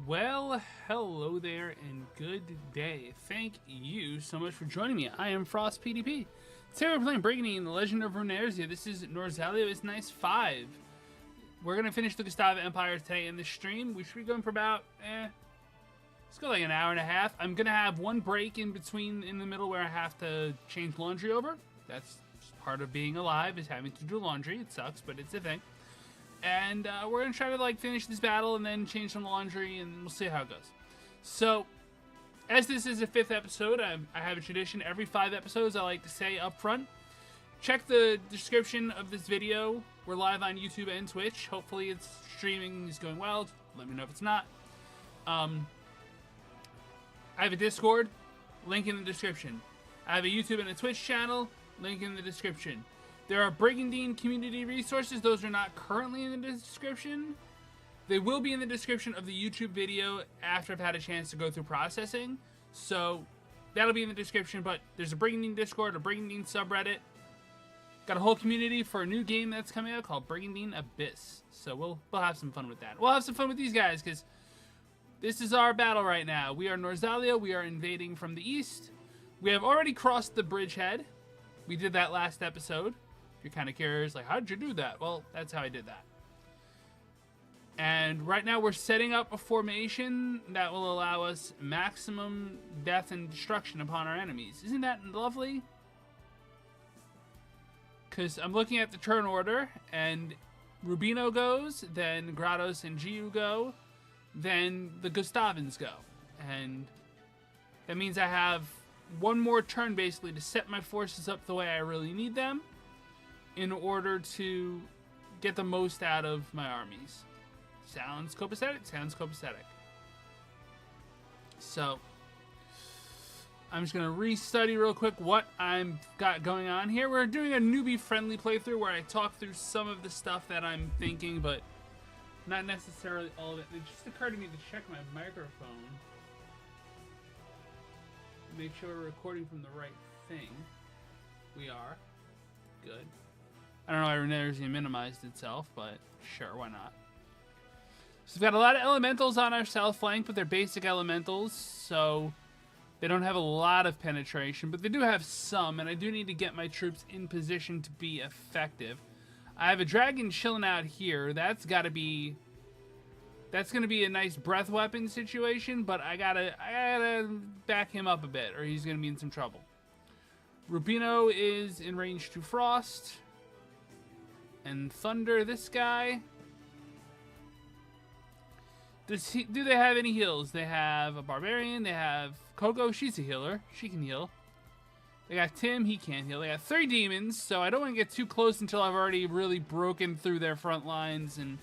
Well, hello there and good day. Thank you so much for joining me. I am FrostPDP. Today we're playing Brigandine, the Legend of Runersia. This is Norzaleo. It's nice 5. We're going to finish the Gustava Empire today in the stream. We should be going for about, let's go like an hour and a half. I'm going to have one break in between, in the middle, where I have to change laundry over. That's part of being alive, is having to do laundry. It sucks, but it's a thing. And we're going to try to finish this battle and then change some laundry, and we'll see how it goes. So, as this is the 5th episode, I have a tradition. Every 5 episodes, I like to say up front, check the description of this video. We're live on YouTube and Twitch. Hopefully it's streaming is going well. Let me know if it's not. I have a Discord, link in the description. I have a YouTube and a Twitch channel, link in the description. There are Brigandine community resources. Those are not currently in the description. They will be in the description of the YouTube video after I've had a chance to go through processing. So that'll be in the description, but there's a Brigandine Discord, a Brigandine subreddit. Got a whole community for a new game that's coming out called Brigandine Abyss. So we'll have some fun with that. We'll have some fun with these guys because this is our battle right now. We are Norzaleo. We are invading from the east. We have already crossed the bridgehead. We did that last episode. If you're kind of curious, like, how did you do that? Well, that's how I did that. And right now we're setting up a formation that will allow us maximum death and destruction upon our enemies. Isn't that lovely? Because I'm looking at the turn order, and Rubino goes, then Grados and Giu go, then the Gustavans go. And that means I have one more turn, basically, to set my forces up the way I really need them in order to get the most out of my armies. Sounds copacetic? Sounds copacetic. So, I'm just going to restudy real quick what I've got going on here. We're doing a newbie-friendly playthrough where I talk through some of the stuff that I'm thinking, but not necessarily all of it. It just occurred to me to check my microphone. Make sure we're recording from the right thing. We are. Good. I don't know why Runersia minimized itself, but sure, why not? So we've got a lot of elementals on our south flank, but they're basic elementals, so they don't have a lot of penetration, but they do have some, and I do need to get my troops in position to be effective. I have a dragon chilling out here. That's going to be a nice breath weapon situation, but I gotta back him up a bit, or he's gonna be in some trouble. Rubino is in range to Frost. And Thunder, this guy. Do they have any heals? They have a Barbarian, they have Coco, she's a healer. She can heal. They got Tim, he can't heal. They got 3 demons, so I don't want to get too close until I've already really broken through their front lines and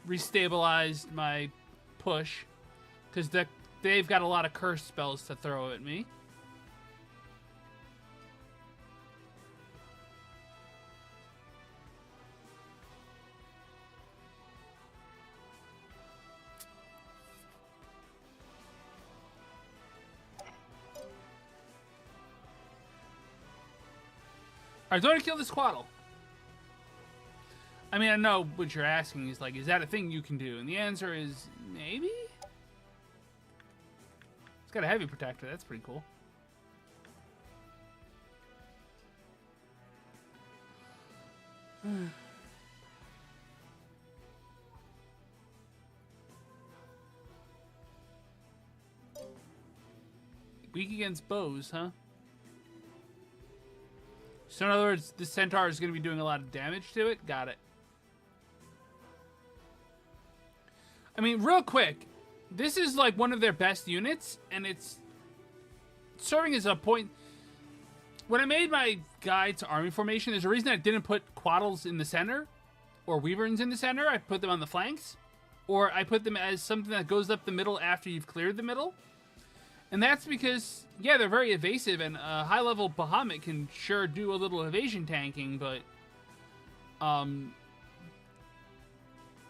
restabilized my push, because they've got a lot of curse spells to throw at me. Alright, do I want to kill this Quaddle? I mean, I know what you're asking is, like, is that a thing you can do? And the answer is, maybe? It's got a heavy protector. That's pretty cool. Weak against bows, huh? So in other words, the Centaur is going to be doing a lot of damage to it? Got it. I mean, real quick, this is like one of their best units, and it's serving as a point. When I made my guide to army formation, there's a reason I didn't put Quaddles in the center, or Wyverns in the center. I put them on the flanks, or I put them as something that goes up the middle after you've cleared the middle. And that's because, yeah, they're very evasive, and a high-level Bahamut can sure do a little evasion tanking, but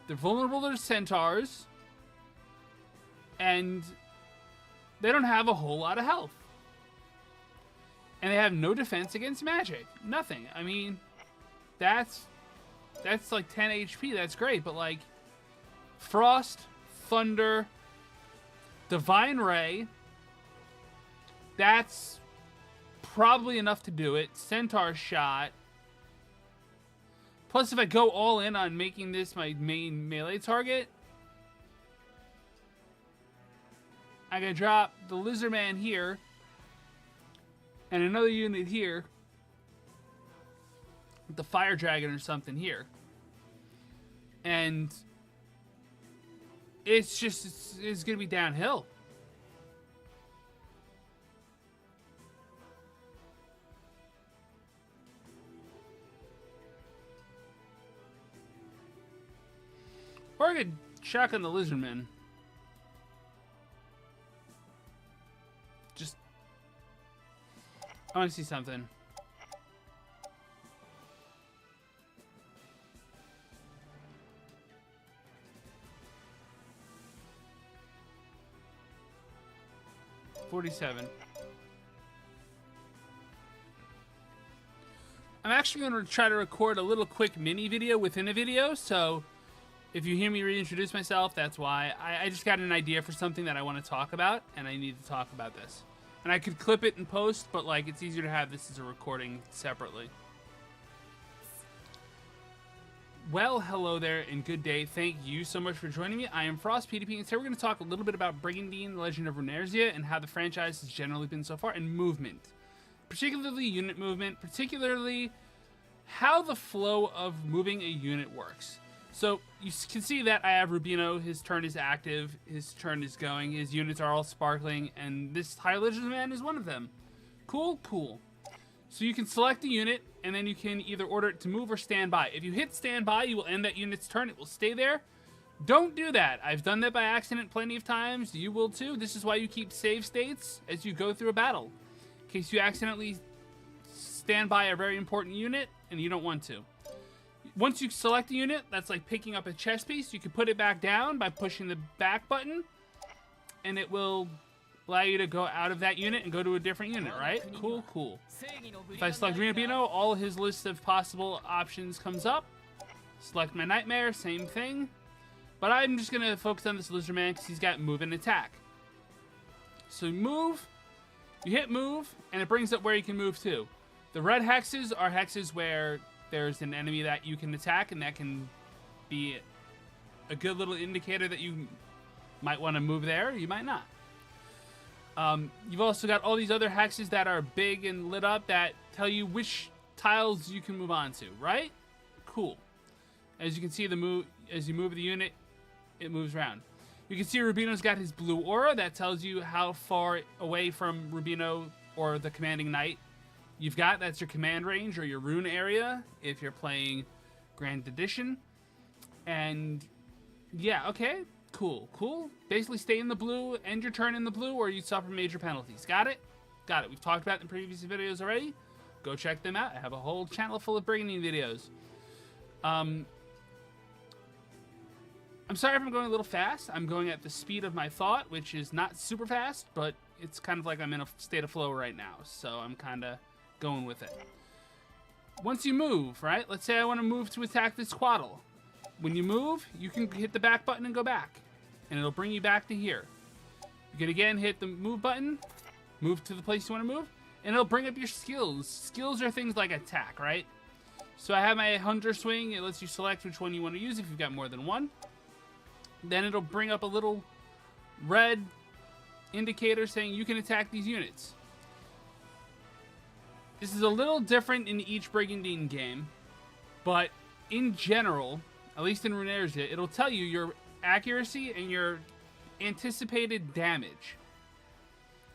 they're vulnerable to Centaurs, and they don't have a whole lot of health. And they have no defense against magic. Nothing. I mean, that's like 10 HP. That's great, but like Frost, Thunder, Divine Ray. That's probably enough to do it. Centaur Shot. Plus, if I go all in on making this my main melee target, I gotta drop the Lizard Man here and another unit here, the Fire Dragon or something here, and it's gonna be downhill. Or I could shotgun the Lizardman. Just, I want to see something. $47. I'm actually going to try to record a little quick mini video within a video, so if you hear me reintroduce myself, that's why. I just got an idea for something that I want to talk about, and I need to talk about this. And I could clip it and post, but like it's easier to have this as a recording separately. Well, hello there, and good day. Thank you so much for joining me. I am FrostPDP, and today we're going to talk a little bit about Brigandine, Legend of Runersia, and how the franchise has generally been so far, and movement. Particularly unit movement, particularly how the flow of moving a unit works. So you can see that I have Rubino, his turn is active, his turn is going, his units are all sparkling, and this High Legend Man is one of them. Cool, cool. So you can select a unit, and then you can either order it to move or stand by. If you hit stand by, you will end that unit's turn, it will stay there. Don't do that. I've done that by accident plenty of times, you will too. This is why you keep save states as you go through a battle. In case you accidentally stand by a very important unit, and you don't want to. Once you select a unit, that's like picking up a chess piece. You can put it back down by pushing the back button, and it will allow you to go out of that unit and go to a different unit, right? Cool, cool. If I select Rubino, all his list of possible options comes up. Select my Nightmare, same thing. But I'm just going to focus on this Lizard Man because he's got move and attack. So move, you hit move, and it brings up where you can move to. The red hexes are hexes where there's an enemy that you can attack, and that can be a good little indicator that you might want to move there, you might not. You've also got all these other hexes that are big and lit up that tell you which tiles you can move on to, right? Cool. As you can see, as you move the unit, it moves around. You can see Rubino's got his blue aura that tells you how far away from Rubino or the commanding knight you've got. That's your command range or your rune area if you're playing Grand Edition. And yeah, okay, cool, cool. Basically stay in the blue, end your turn in the blue, or you suffer major penalties. Got it? Got it. We've talked about it in previous videos already. Go check them out. I have a whole channel full of Brigandine videos. I'm sorry if I'm going a little fast. I'm going at the speed of my thought, which is not super fast, but it's kind of like I'm in a state of flow right now. So I'm kind of going with it. Once you move, right? Let's say I want to move to attack this Quaddle. When you move, you can hit the back button and go back, and it'll bring you back to here. You can again hit the move button, move to the place you want to move, and it'll bring up your skills. Skills are things like attack, right? So I have my Hunter Swing. It lets you select which one you want to use if you've got more than one. Then it'll bring up a little red indicator saying you can attack these units. This is a little different in each Brigandine game, but in general, at least in Runersia, it'll tell you your accuracy and your anticipated damage.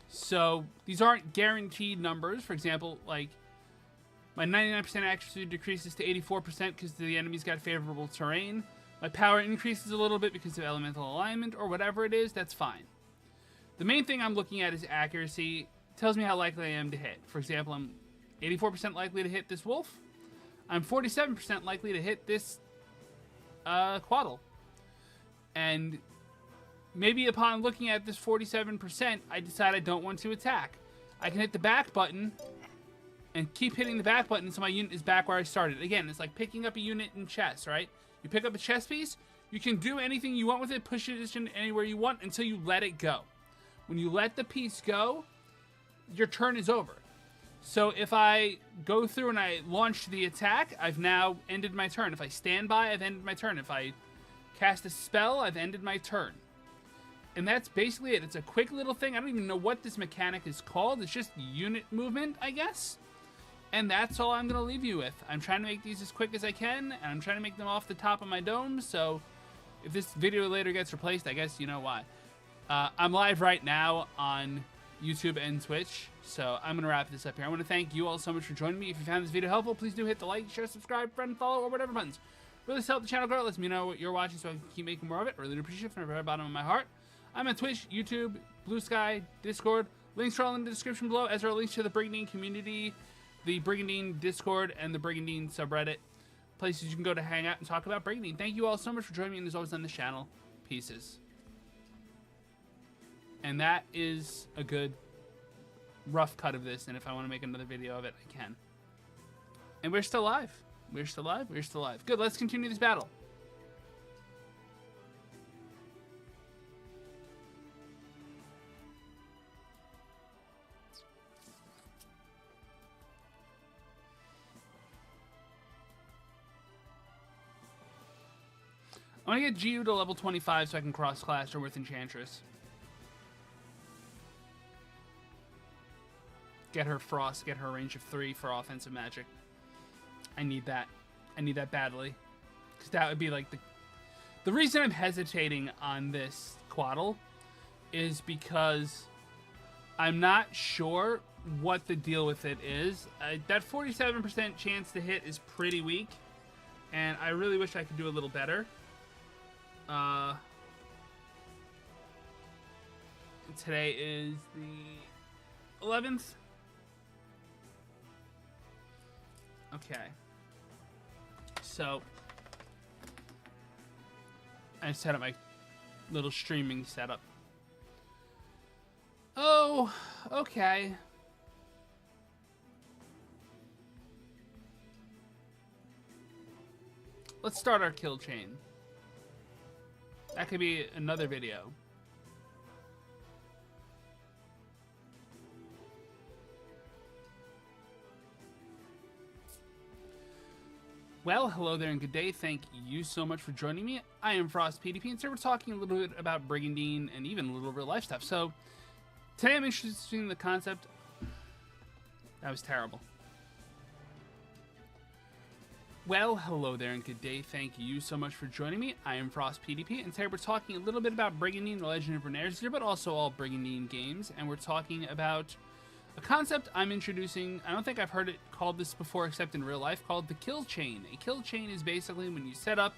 So these aren't guaranteed numbers. For example, like my 99% accuracy decreases to 84% because the enemy's got favorable terrain. My power increases a little bit because of elemental alignment or whatever it is. That's fine. The main thing I'm looking at is accuracy. It tells me how likely I am to hit. For example, I'm 84% likely to hit this wolf. I'm 47% likely to hit this Quaddle. And maybe upon looking at this 47%, I decide I don't want to attack. I can hit the back button and keep hitting the back button until my unit is back where I started. Again, it's like picking up a unit in chess, right? You pick up a chess piece, you can do anything you want with it, push it anywhere you want until you let it go. When you let the piece go, your turn is over. So if I go through and I launch the attack, I've now ended my turn. If I stand by, I've ended my turn. If I cast a spell, I've ended my turn. And that's basically it. It's a quick little thing. I don't even know what this mechanic is called. It's just unit movement, I guess. And that's all I'm going to leave you with. I'm trying to make these as quick as I can, and I'm trying to make them off the top of my dome, so if this video later gets replaced, I guess you know why. I'm live right now on YouTube and Twitch, so I'm going to wrap this up here. I want to thank you all so much for joining me. If you found this video helpful, please do hit the like, share, subscribe, friend, follow, or whatever buttons. Really help the channel grow. It lets me know what you're watching so I can keep making more of it. I really appreciate it from the very bottom of my heart. I'm on Twitch, YouTube, Bluesky, Discord. Links are all in the description below, as are links to the Brigandine community, the Brigandine Discord, and the Brigandine subreddit. Places you can go to hang out and talk about Brigandine. Thank you all so much for joining me, and as always on this channel, pieces. And that is a good rough cut of this, and if I want to make another video of it, I can. And we're still alive. We're still alive. We're still alive. Good, let's continue this battle. I want to get Giu to level 25 so I can cross-class her with Enchantress. Get her Frost, get her a range of 3 for offensive magic. I need that. I need that badly. Because that would be like the reason I'm hesitating on this Quaddle is because I'm not sure what the deal with it is. That 47% chance to hit is pretty weak, and I really wish I could do a little better. Today is the 11th. Okay. So I set up my little streaming setup. Oh, okay. Let's start our kill chain. That could be another video. Well, hello there and good day. Thank you so much for joining me. I am FrostPDP, and today we're talking a little bit about Brigandine and even a little real life stuff. So, today I'm introducing the concept. That was terrible. Well, hello there and good day. Thank you so much for joining me. I am FrostPDP, and today we're talking a little bit about Brigandine, the Legend of Runersia, but also all Brigandine games, and we're talking about a concept I'm introducing. I don't think I've heard it called this before except in real life, called the kill chain. A kill chain is basically when you set up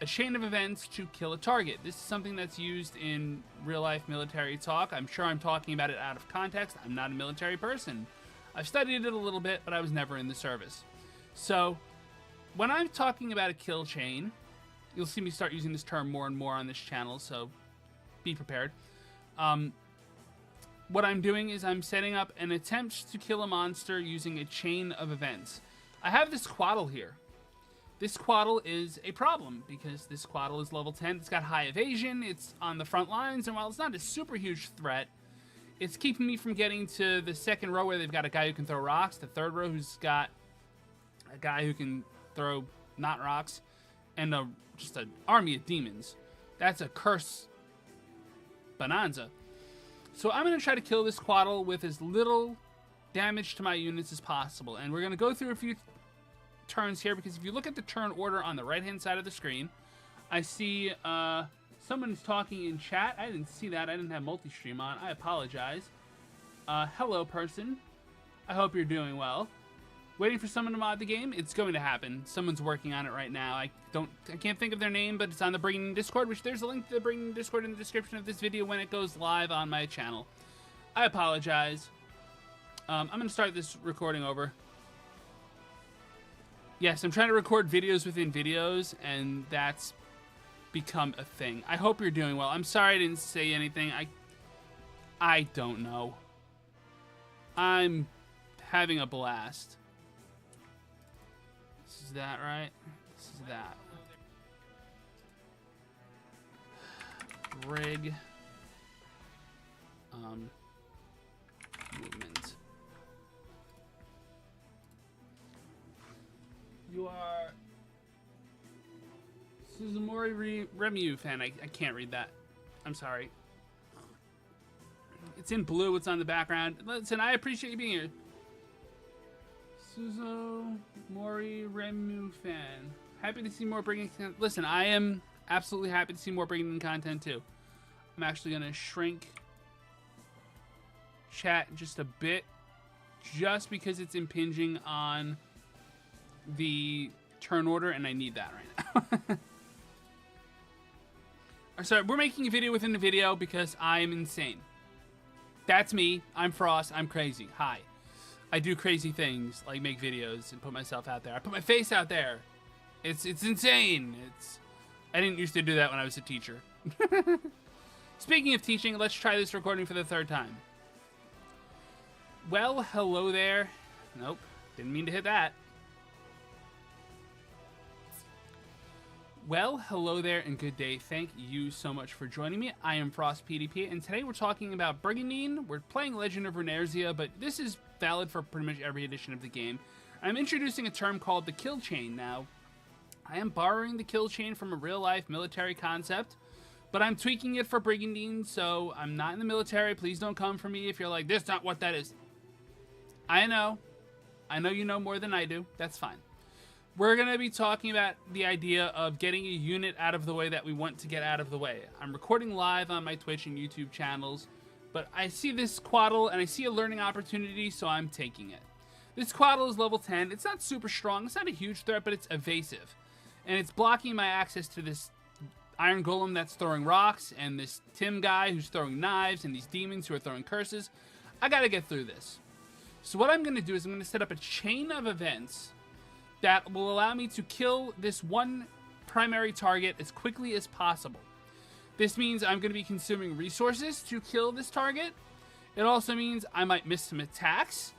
a chain of events to kill a target. This is something that's used in real life military talk. I'm sure I'm talking about it out of context. I'm not a military person. I've studied it a little bit, but I was never in the service. So when I'm talking about a kill chain, you'll see me start using this term more and more on this channel, so be prepared. What I'm doing is I'm setting up an attempt to kill a monster using a chain of events. I have this Quaddle here. This Quaddle is a problem because this Quaddle is level 10. It's got high evasion. It's on the front lines, and while it's not a super huge threat, it's keeping me from getting to the second row where they've got a guy who can throw rocks, the third row who's got a guy who can throw not rocks, and just an army of demons. That's a curse bonanza. So I'm going to try to kill this Quaddle with as little damage to my units as possible. And we're going to go through a few turns here, because if you look at the turn order on the right-hand side of the screen, I see someone's talking in chat. I didn't see that. I didn't have multi-stream on. I apologize. Hello, person. I hope you're doing well. Waiting for someone to mod the game? It's going to happen. Someone's working on it right now. I can't think of their name, but it's on the Brigandine Discord, which there's a link to the Brigandine Discord in the description of this video when it goes live on my channel. I apologize. I'm going to start this recording over. Yes, I'm trying to record videos within videos, and that's become a thing. I hope you're doing well. I'm sorry I didn't say anything. I don't know. I'm having a blast. This is that, right? This is that. Remu fan. I can't read that. I'm sorry. It's in blue. It's on the background. Listen, I appreciate you being here. Suzo Mori Remu fan. Happy to see more Brigandine. Listen, I am absolutely happy to see more Brigandine content too. I'm actually going to shrink chat just a bit, just because it's impinging on the turn order, and I need that right now. Sorry, we're making a video within the video because I'm insane. That's me. I'm Frost. I'm crazy. Hi. I do crazy things, like make videos and put myself out there. I put my face out there. It's insane. I didn't used to do that when I was a teacher. Speaking of teaching, let's try this recording for the 3rd time. Well, hello there. Nope, didn't mean to hit that. Well, hello there and good day. Thank you so much for joining me. I am FrostPDP, and today we're talking about Brigandine. We're playing Legend of Runersia, but this is valid for pretty much every edition of the game. I'm introducing a term called the kill chain. Now, I am borrowing the kill chain from a real-life military concept, but I'm tweaking it for Brigandine, so I'm not in the military. Please don't come for me if you're like, that's not what that is. I know you know more than I do. That's fine. We're going to be talking about the idea of getting a unit out of the way that we want to get out of the way. I'm recording live on my Twitch and YouTube channels, but I see this Quaddle and I see a learning opportunity, so I'm taking it. This Quaddle is level 10. It's not super strong. It's not a huge threat, but it's evasive. And it's blocking my access to this Iron Golem that's throwing rocks, and this Tim guy who's throwing knives, and these demons who are throwing curses. I got to get through this. So what I'm going to do is I'm going to set up a chain of events that will allow me to kill this one primary target as quickly as possible. This means I'm going to be consuming resources to kill this target. It also means I might miss some attacks,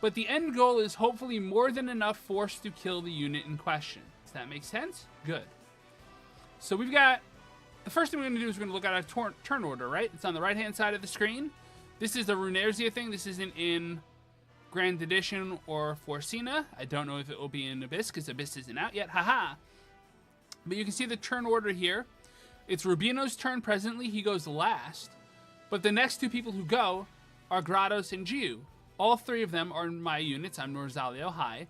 but the end goal is hopefully more than enough force to kill the unit in question. Does that make sense? Good. So we've got, the first thing we're going to do is we're going to look at our turn order, right? It's on the right-hand side of the screen. This is the Runersia thing. This isn't in Grand Edition or Forcina. I don't know if it will be in Abyss because Abyss isn't out yet. Haha. But you can see the turn order here. It's Rubino's turn presently. He goes last. But the next 2 people who go are Grados and Giu. All 3 of them are my units. I'm Norzaleo. Hi.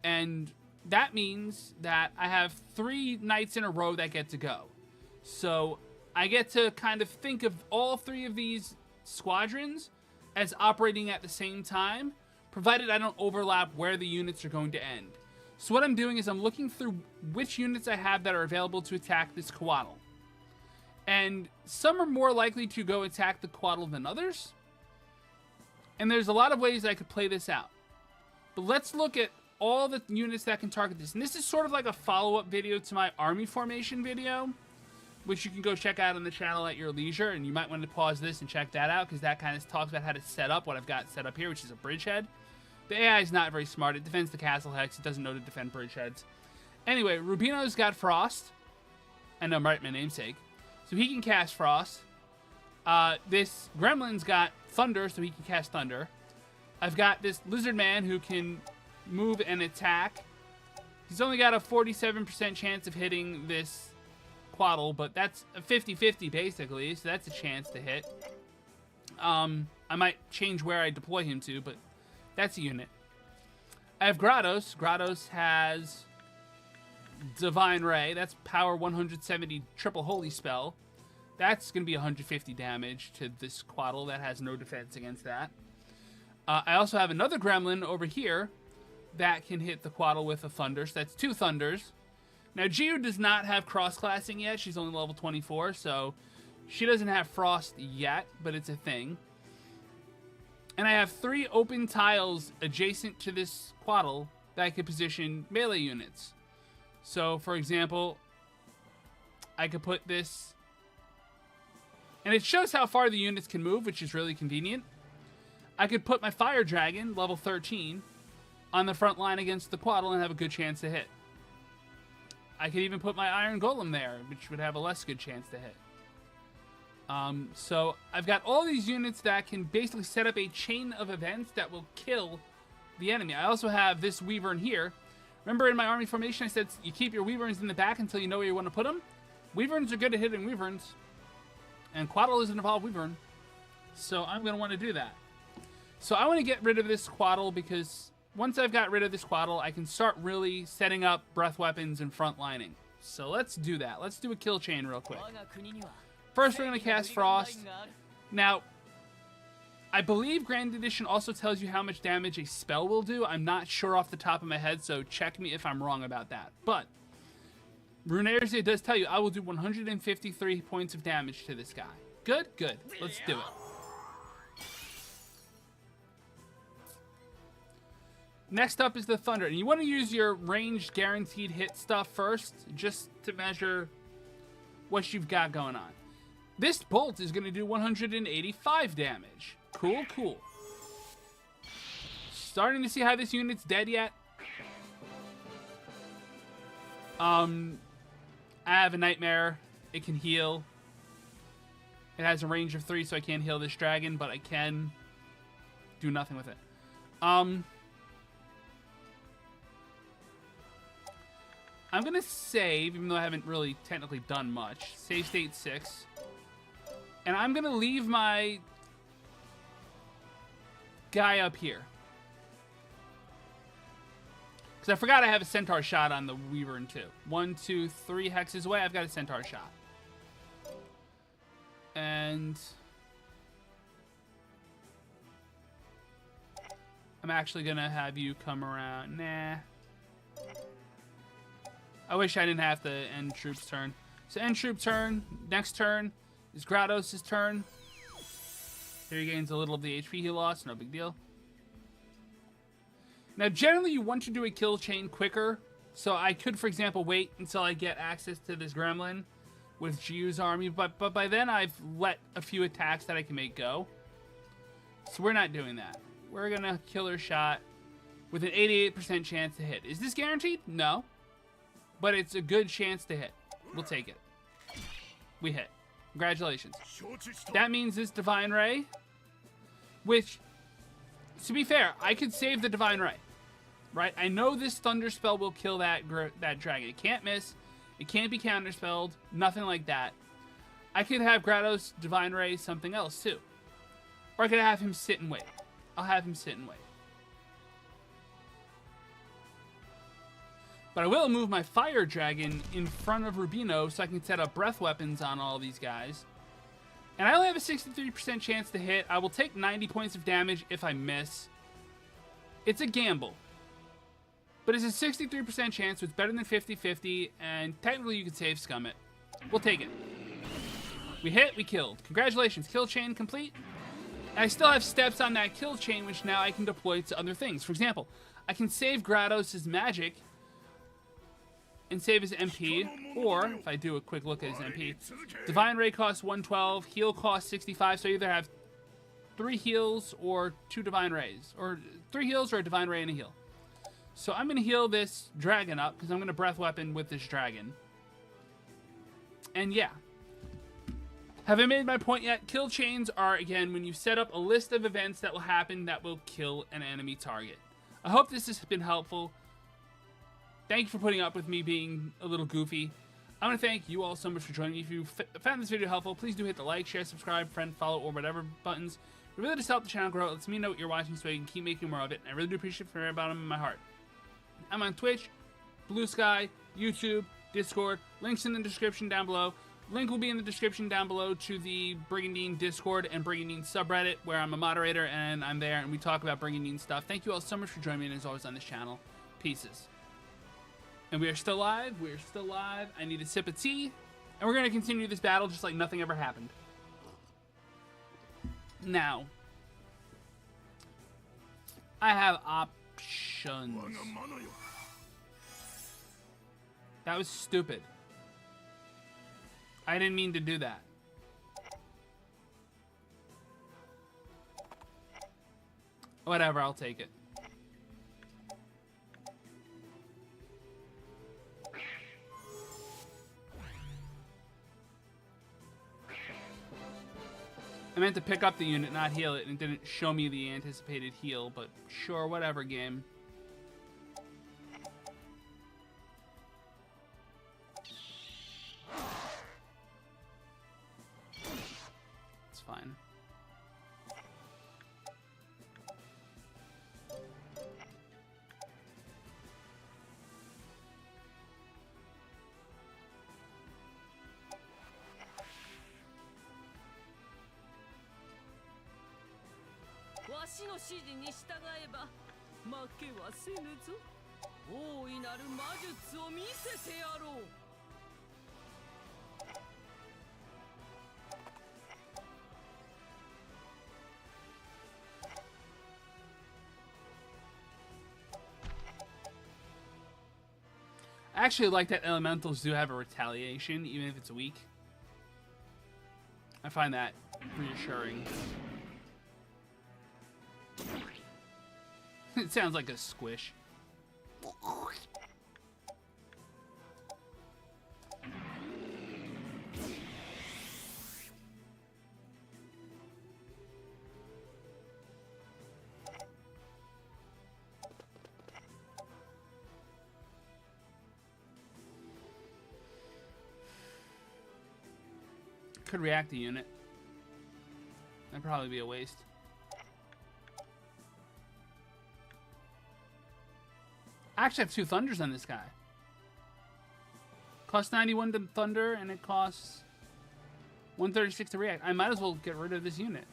And that means that I have 3 nights in a row that get to go. So I get to kind of think of all 3 of these squadrons as operating at the same time, provided I don't overlap where the units are going to end. So what I'm doing is I'm looking through which units I have that are available to attack this Quaddle. And some are more likely to go attack the Quaddle than others. And there's a lot of ways I could play this out. But let's look at all the units that can target this. And this is sort of like a follow-up video to my army formation video, which you can go check out on the channel at your leisure. And you might want to pause this and check that out, because that kind of talks about how to set up what I've got set up here, which is a bridgehead. The AI is not very smart. It defends the castle hex. It doesn't know to defend bridgeheads. Anyway, Rubino's got Frost. I know, right, my namesake. So he can cast Frost. This Gremlin's got Thunder, so he can cast Thunder. I've got this Lizard Man who can move and attack. He's only got a 47% chance of hitting this Quaddle, but that's a 50-50 basically, so that's a chance to hit. I might change where I deploy him to, but that's a unit. I have Grados. Grados has Divine Ray. That's power 170 triple holy spell. That's going to be 150 damage to this Quaddle that has no defense against that. I also have another Gremlin over here that can hit the Quaddle with a Thunder. So that's 2 Thunders. Now, Giu does not have cross-classing yet. She's only level 24, so she doesn't have Frost yet, but it's a thing. And I have 3 open tiles adjacent to this Quaddle that I could position melee units. So, for example, I could put this... And it shows how far the units can move, which is really convenient. I could put my Fire Dragon, level 13, on the front line against the Quaddle and have a good chance to hit. I could even put my Iron Golem there, which would have a less good chance to hit. So I've got all these units that can basically set up a chain of events that will kill the enemy. I also have this Wyvern here. Remember in my army formation I said you keep your Wyverns in the back until you know where you want to put them? Wyverns are good at hitting Wyverns. And Quaddle is an evolved Wyvern. So I'm going to want to do that. So I want to get rid of this Quaddle because once I've got rid of this Quaddle, I can start really setting up breath weapons and front lining. So let's do that. Let's do a kill chain real quick. First, we're going to cast Frost. Now, I believe Grand Edition also tells you how much damage a spell will do. I'm not sure off the top of my head, so check me if I'm wrong about that. But Runersia does tell you I will do 153 points of damage to this guy. Good? Good. Let's do it. Next up is the Thunder. And you want to use your ranged guaranteed hit stuff first, just to measure what you've got going on. This bolt is going to do 185 damage. Cool, cool. Starting to see how this unit's dead yet. I have a Nightmare. It can heal. It has a range of 3, so I can't heal this dragon, but I can do nothing with it. I'm going to save, even though I haven't really technically done much. Save state 6. And I'm going to leave my guy up here. Because I forgot I have a Centaur shot on the Wyvern too. 1, 2, 3 hexes away, I've got a Centaur shot. And I'm actually going to have you come around. Nah. I wish I didn't have to end Troop's turn. So end Troop turn. Next turn is Grados' turn. Here he gains a little of the HP he lost. No big deal. Now, generally, you want to do a kill chain quicker. So I could, for example, wait until I get access to this Gremlin with Jiu's army. But by then, I've let a few attacks that I can make go. So we're not doing that. We're going to Killer Shot with an 88% chance to hit. Is this guaranteed? No. But it's a good chance to hit. We'll take it. We hit. Congratulations. That means this Divine Ray, which, to be fair, I could save the Divine Ray, right? I know this Thunder spell will kill that dragon. It can't miss. It can't be counterspelled. Nothing like that. I could have Grados Divine Ray something else, too. Or I could have him sit and wait. I'll have him sit and wait. But I will move my Fire Dragon in front of Rubino so I can set up breath weapons on all these guys. And I only have a 63% chance to hit. I will take 90 points of damage if I miss. It's a gamble. But it's a 63% chance, so it's better than 50-50, and technically you could save Scum it. We'll take it. We hit, we killed. Congratulations, kill chain complete. And I still have steps on that kill chain, which now I can deploy to other things. For example, I can save Grados' magic and save his MP, or if I do a quick look at his MP, Divine Ray costs 112, heal costs 65, so I either have 3 heals or 2 Divine Rays, or 3 heals or a Divine Ray and a heal. So I'm going to heal this dragon up, because I'm going to breath weapon with this dragon. And yeah. Have I made my point yet? Kill chains are, again, when you set up a list of events that will happen that will kill an enemy target. I hope this has been helpful. Thank you for putting up with me being a little goofy. I want to thank you all so much for joining me. If you found this video helpful, please do hit the like, share, subscribe, friend, follow, or whatever buttons. It really does help the channel grow. It lets me know what you're watching so I can keep making more of it. I really do appreciate it from the very bottom of my heart. I'm on Twitch, Bluesky, YouTube, Discord. Links in the description down below. Link will be in the description down below to the Brigandine Discord and Brigandine subreddit, where I'm a moderator and I'm there and we talk about Brigandine stuff. Thank you all so much for joining me, and as always on this channel, pieces. And we are still live. We are still live. I need a sip of tea. And we're going to continue this battle just like nothing ever happened. Now, I have options. That was stupid. I didn't mean to do that. Whatever, I'll take it. I meant to pick up the unit, not heal it, and it didn't show me the anticipated heal, but sure, whatever, game. fine. I actually like that elementals do have a retaliation, even if it's weak. I find that reassuring. It sounds like a squish. Could react the unit. That'd probably be a waste. I actually have 2 thunders on this guy. Costs 91 to thunder, and it costs 136 to react. I might as well get rid of this unit.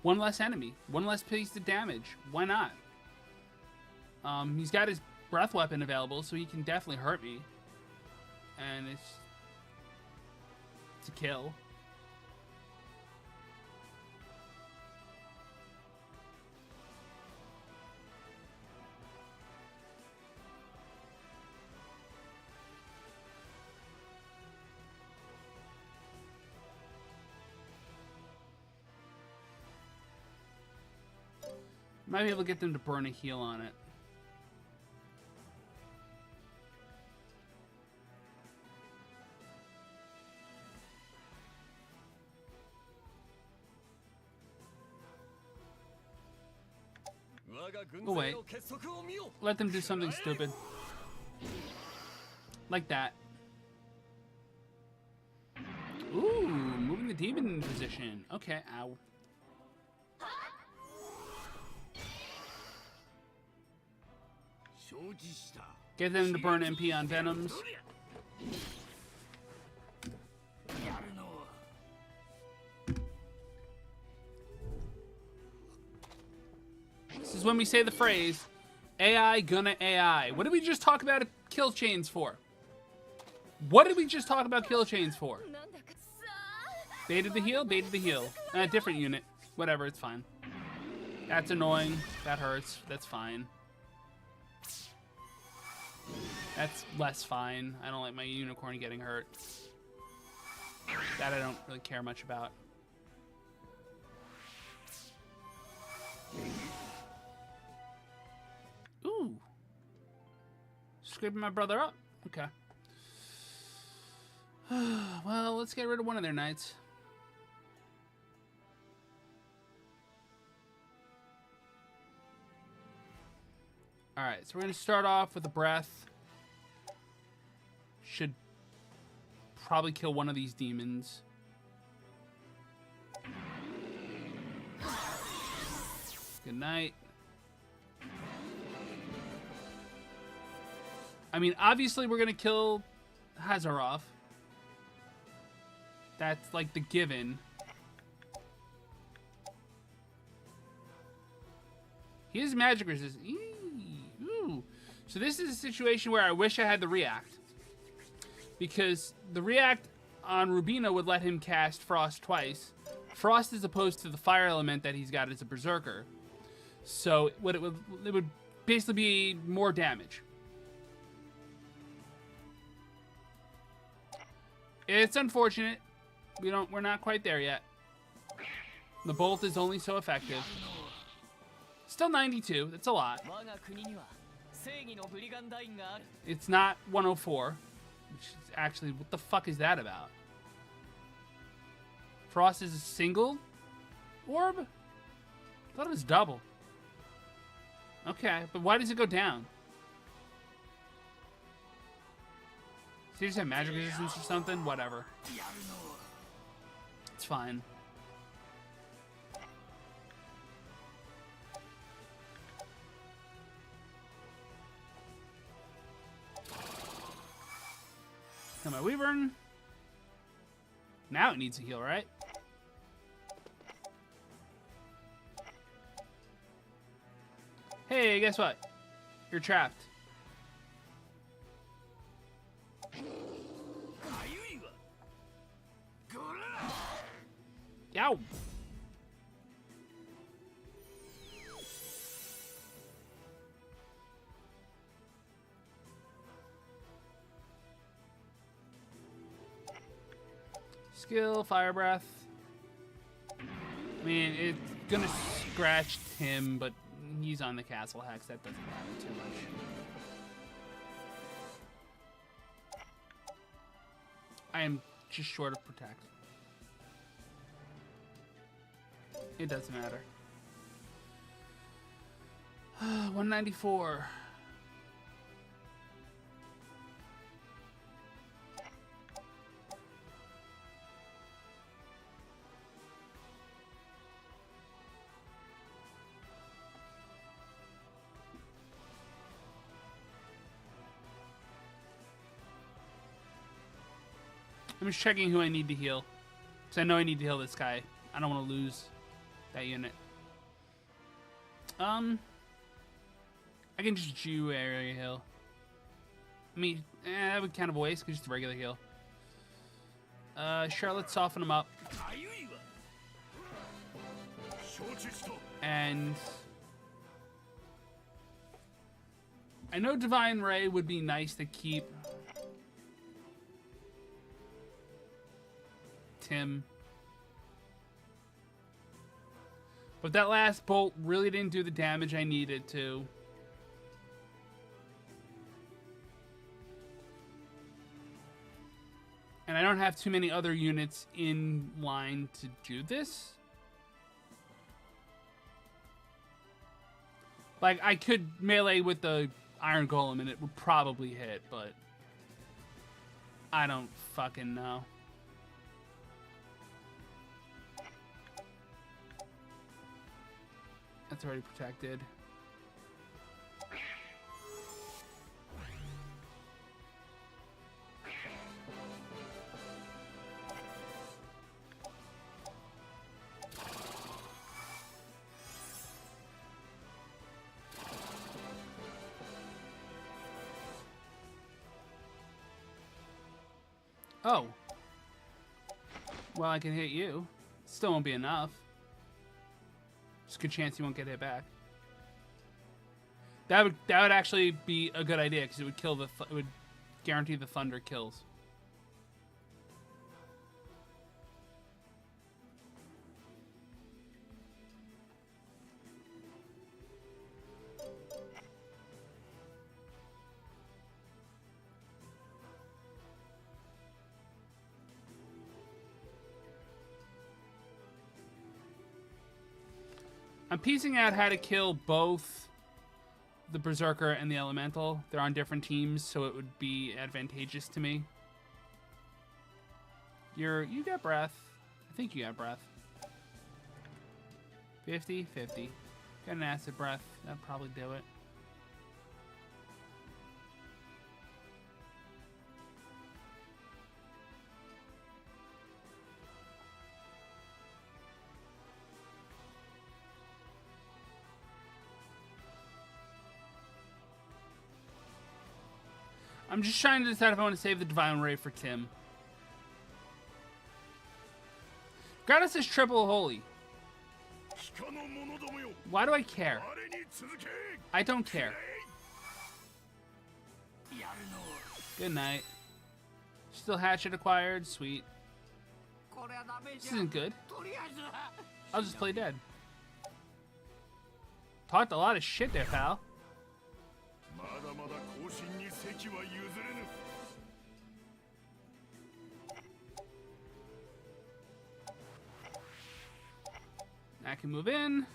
1 less enemy. 1 less piece of damage. Why not? He's got his breath weapon available, so he can definitely hurt me. And it's a kill. Might be able to get them to burn a heal on it. Oh wait. Let them do something stupid. Like that. Ooh, moving the demon in position. Okay, ow. Get them to burn MP on Venoms. This is when we say the phrase, AI gonna AI. What did we just talk about kill chains for? What did we just talk about kill chains for? Baited the heal? Baited the heal. Different unit. Whatever, it's fine. That's annoying. That hurts. That's fine. That's less fine. I don't like my unicorn getting hurt. That I don't really care much about. Ooh. Scraping my brother up. Okay. Well, let's get rid of one of their knights. Alright, so we're going to start off with a breath. Should probably kill one of these demons. Good night. I mean, obviously we're going to kill Hazaroth. That's like the given. He has magic resistance. Ooh. So this is a situation where I wish I had the react. Because the react on Rubina would let him cast Frost twice. Frost is opposed to the fire element that he's got as a berserker. So what it would basically be more damage. It's unfortunate. We're not quite there yet. The bolt is only so effective. Still 92. That's a lot. It's not 104. Which is actually, what the fuck is that about? Frost is a single orb? I thought it was double. Okay, but why does it go down? Does he just have magic resistance or something? Whatever. It's fine. Kill my Wyvern. Now it needs a heal, right? Hey, guess what? You're trapped. Yow! Skill, Fire Breath. I mean, it's gonna scratch him, but he's on the Castle Hex. That doesn't matter too much. I am just short of Protect. It doesn't matter. 194. I'm just checking who I need to heal. Because I know I need to heal this guy. I don't want to lose that unit. I can just Jew area heal. I mean, that would kind of a waste because it's a regular heal. Sure, let's soften him up. And I know Divine Ray would be nice to keep Tim. But that last bolt really didn't do the damage I needed to. And I don't have too many other units in line to do this. Like, I could melee with the Iron Golem and it would probably hit, but I don't fucking know. That's already protected. Oh. Well, I can hit you. Still won't be enough. There's a good chance he won't get hit back. That would actually be a good idea because it would kill it would guarantee the thunder kills. I'm piecing out how to kill both the Berserker and the Elemental. They're on different teams, so it would be advantageous to me. You got breath. I think you got breath. 50, 50. Got an acid breath. That'd probably do it. I'm just trying to decide if I want to save the Divine Ray for Tim. Gratis is triple holy. Why do I care? I don't care. Good night. Still hatchet acquired. Sweet. This isn't good. I'll just play dead. Talked a lot of shit there, pal. I can move in.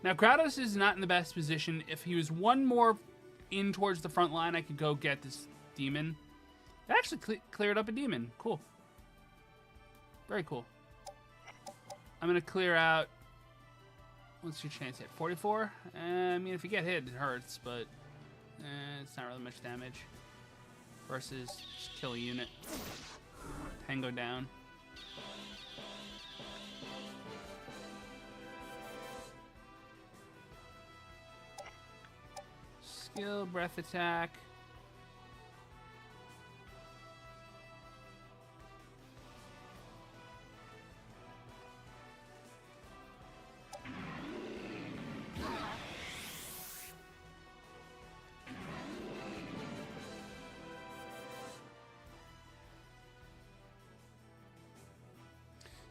Now, Grados is not in the best position. If he was one more in towards the front line, I could go get this demon. That actually cleared up a demon. Cool. Very cool. I'm going to clear out... What's your chance hit? 44? I mean, if you get hit, it hurts, but It's not really much damage. Versus just kill a unit. Tango down. Skill, breath attack.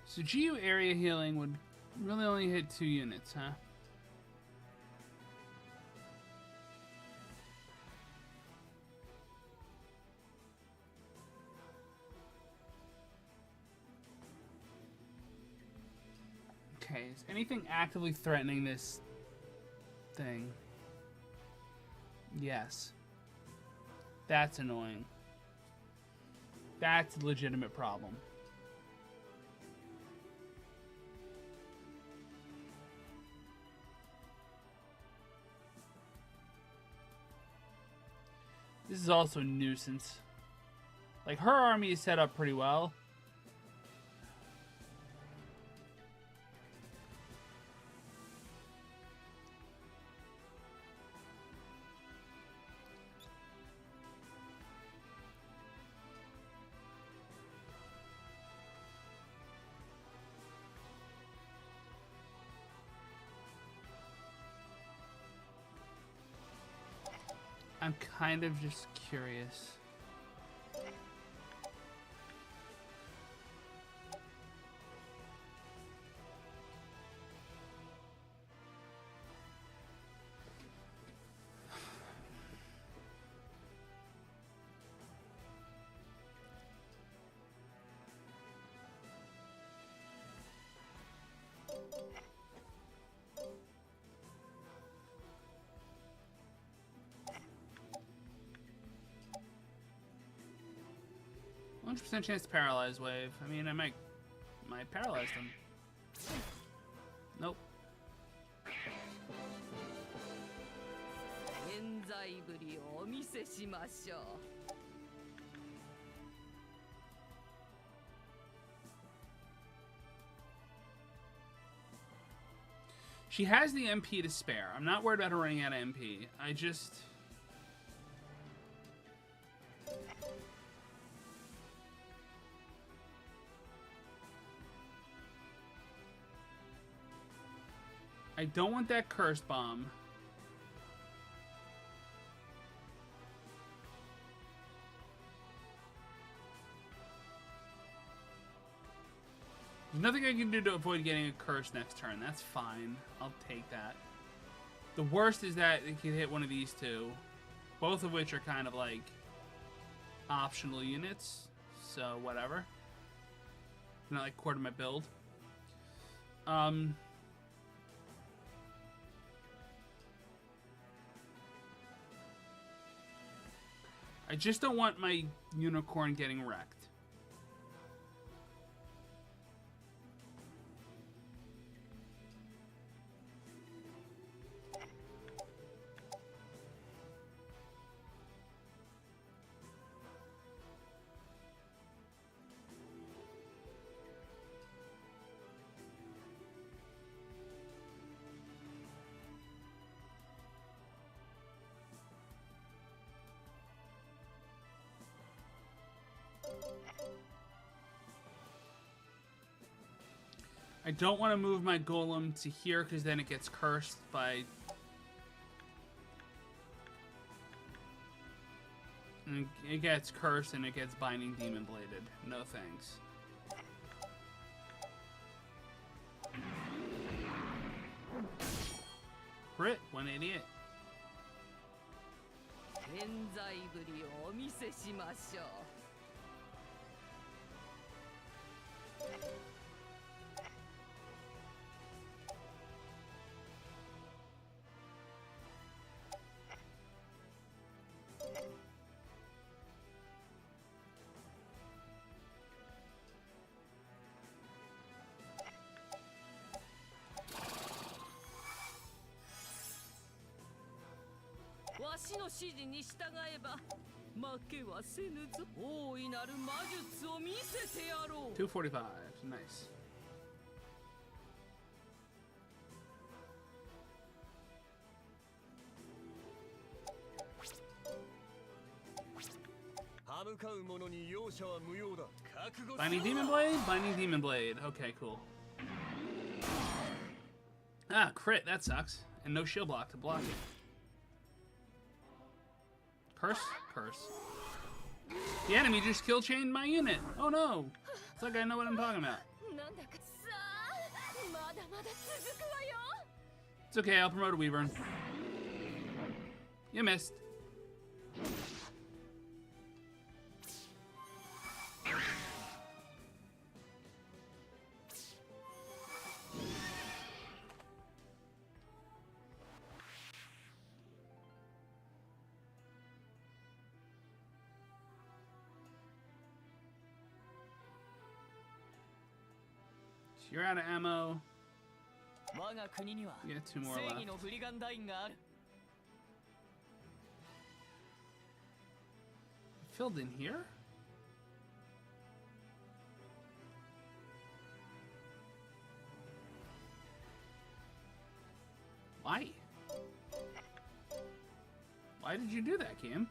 So GU area healing would really only hit 2 units, huh? Okay, is anything actively threatening this thing? Yes. That's annoying. That's a legitimate problem. This is also a nuisance. Like, her army is set up pretty well. I'm kind of just curious. %100% chance to paralyze wave. I mean, I might paralyze them. Nope. She has the MP to spare. I'm not worried about her running out of MP. I just... I don't want that curse bomb. There's nothing I can do to avoid getting a curse next turn. That's fine. I'll take that. The worst is that it can hit one of these two. Both of which are kind of like optional units. So whatever. Not like core to my build. I just don't want my unicorn getting wrecked. I don't want to move my golem to here because then it gets cursed by... And it gets cursed and it gets binding demon bladed. No thanks. Crit, 188. 245. Nice. Binding Demon Blade? Binding Demon Blade. Okay, cool. Ah, crit. That sucks. And no shield block to block it. Curse? Curse. The enemy just kill chained my unit. Oh no. It's like I know what I'm talking about. It's okay, I'll promote a Wyvern. You missed. You're out of ammo. You got 2 more left. Filled in here? Why? Why did you do that, Cam?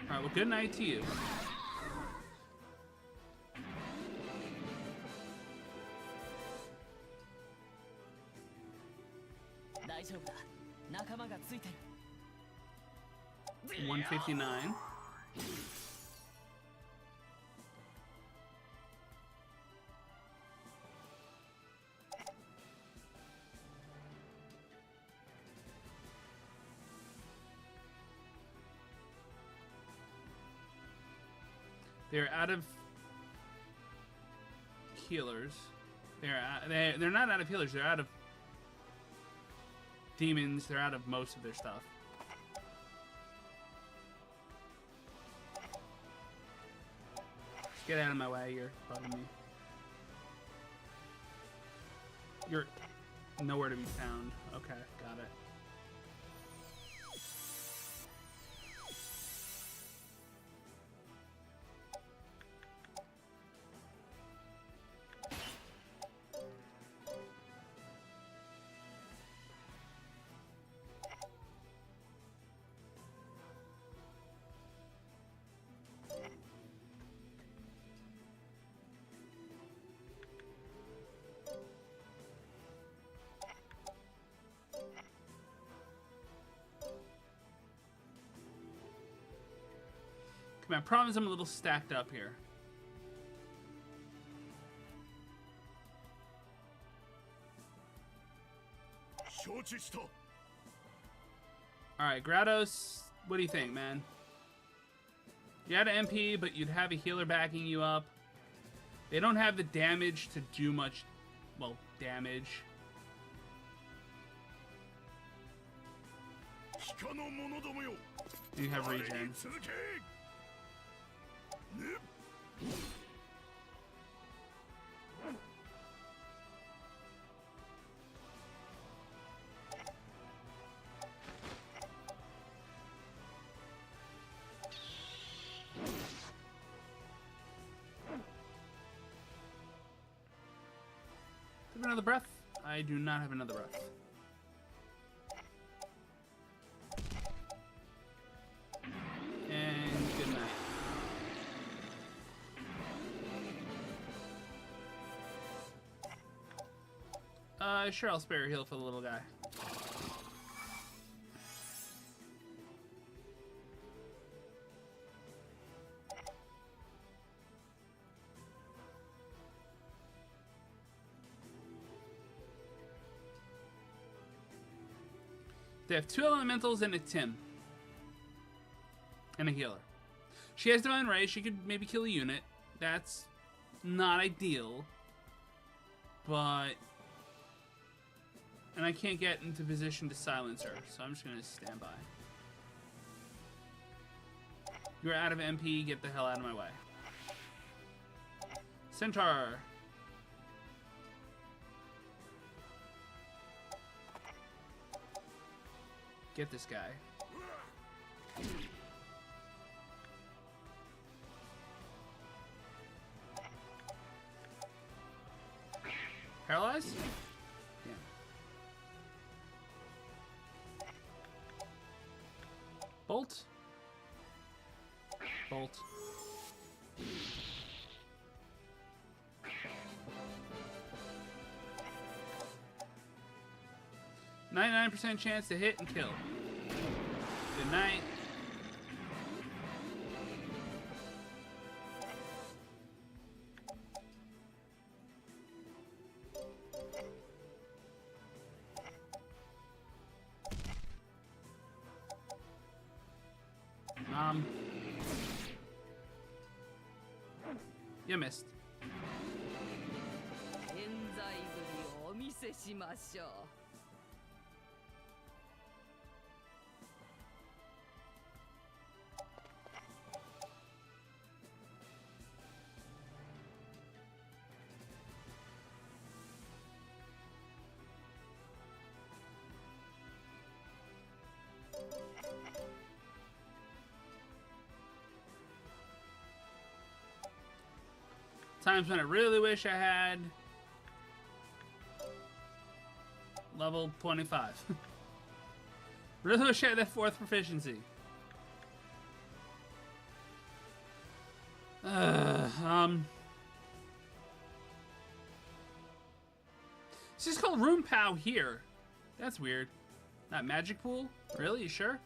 Alright, well, good night to you. $159. They're out of healers. They're not out of healers. They're out of demons. They're out of most of their stuff. Just get out of my way. You're bugging me. You're nowhere to be found. Okay, got it. Come on, I promise I'm a little stacked up here. Alright, Grados, what do you think, man? You had an MP, but you'd have a healer backing you up. They don't have the damage to do much, well, damage. You have regen. Have another breath? I do not have another breath. And good night. Sure, I'll spare a heal for the little guy. They have 2 elementals and a Tim. And a healer. She has Divine Ray. She could maybe kill a unit. That's not ideal. But And I can't get into position to silence her, so I'm just gonna stand by. You're out of MP, get the hell out of my way. Centaur! Get this guy. Paralyzed? Yeah. Bolt? Bolt. %99% chance to hit and kill. Good night. You missed. Times when I really wish I had level 25. Really wish I had that 4th proficiency. This is called Room Pow here. That's weird. Not Magic Pool? Really? You sure?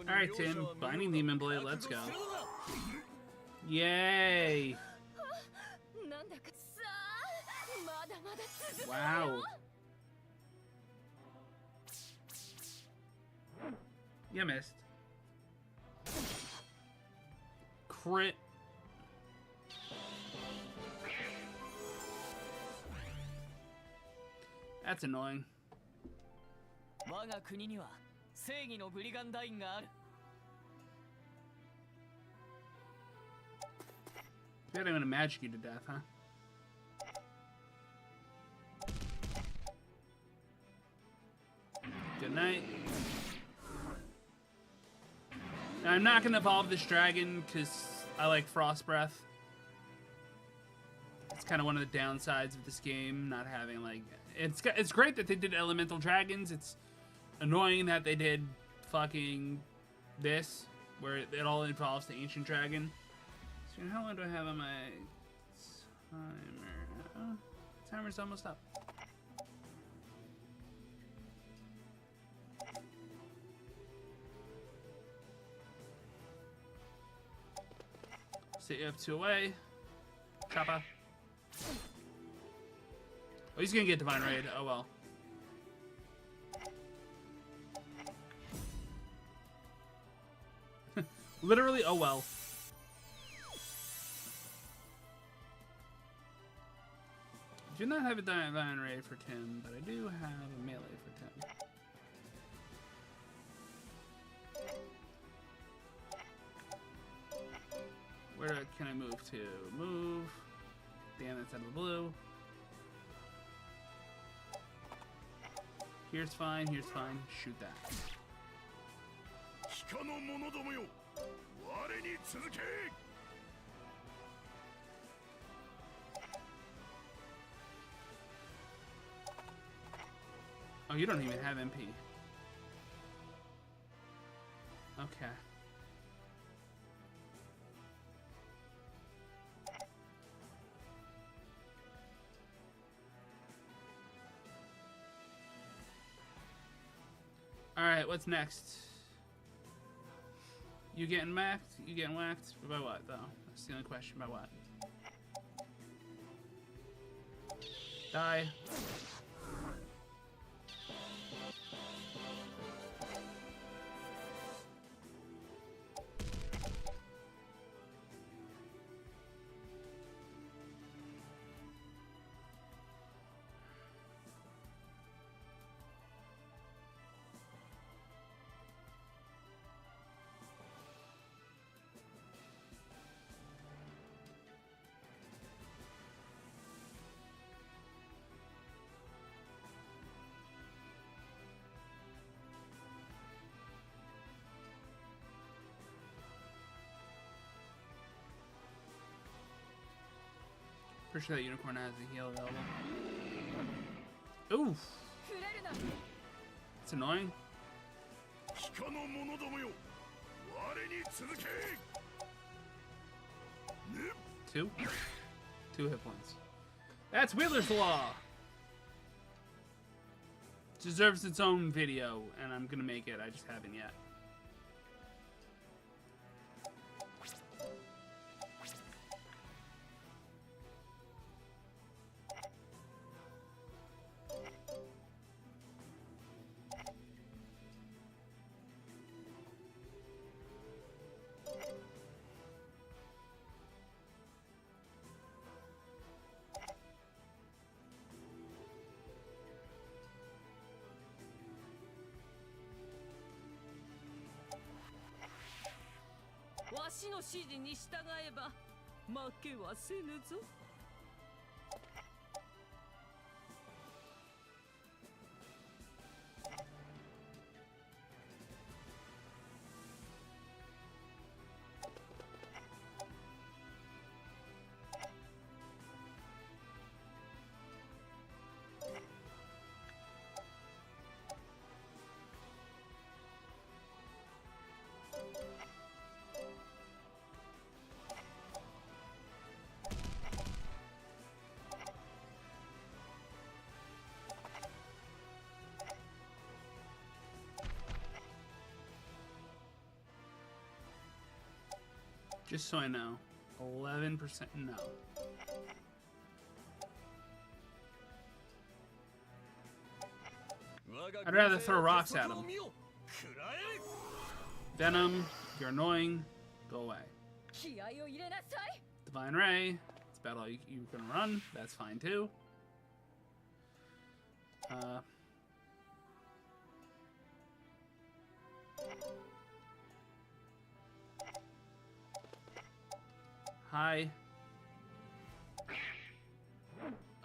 Alright, Tim. Binding Demon Blade, let's go. Yay! Wow. You missed. Crit. That's annoying. They're gonna magic you to death, huh? Good night. Now, I'm not gonna evolve this dragon because I like Frost Breath. It's kind of one of the downsides of this game, not having like it's great that they did elemental dragons. It's annoying that they did fucking this, where it all evolves to ancient dragon. So how long do I have on my timer? Oh, timer's almost up. So you have 2 away. Choppa. Oh, he's gonna get Divine Raid. Oh well. Literally, oh well. I do not have a Divine Raid for Tim, but I do have a melee for Tim. Where can I move to? Move. Damn, that's out of the blue. Here's fine, here's fine. Shoot that. Oh, you don't even have MP. Okay. Alright, what's next? You getting whacked? You getting whacked? By what, though? That's the only question. By what? Die. Pretty sure that unicorn has a heal available. Oof. It's annoying. 2? 2 hit points. That's Wheeler's Law! Deserves its own video, and I'm gonna make it. I just haven't yet. Just so I know, 11% no. I'd rather throw rocks at him. Venom, you're annoying, go away. Divine Ray, it's about all you can run, that's fine too. Hi.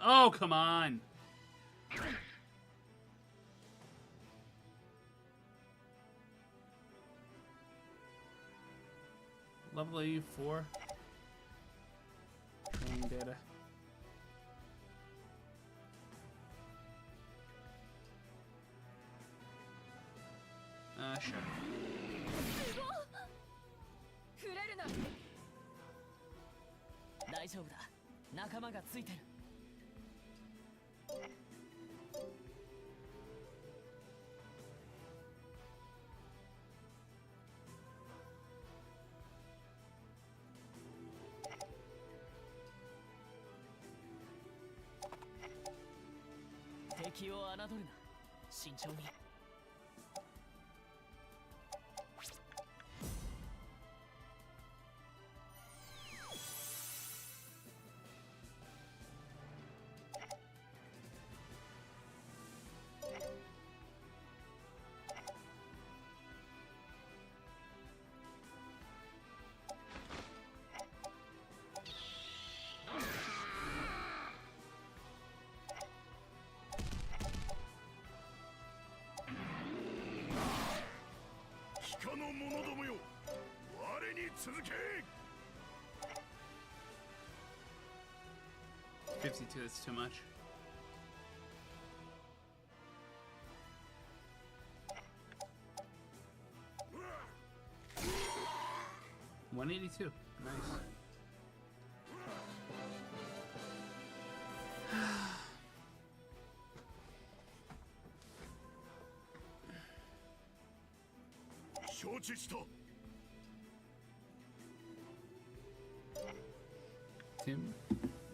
Oh, come on. Level 84. Training data. Sure. 大丈夫だ。仲間がついてる。敵を侮るな。慎重に。$52, that's too much. $182, nice.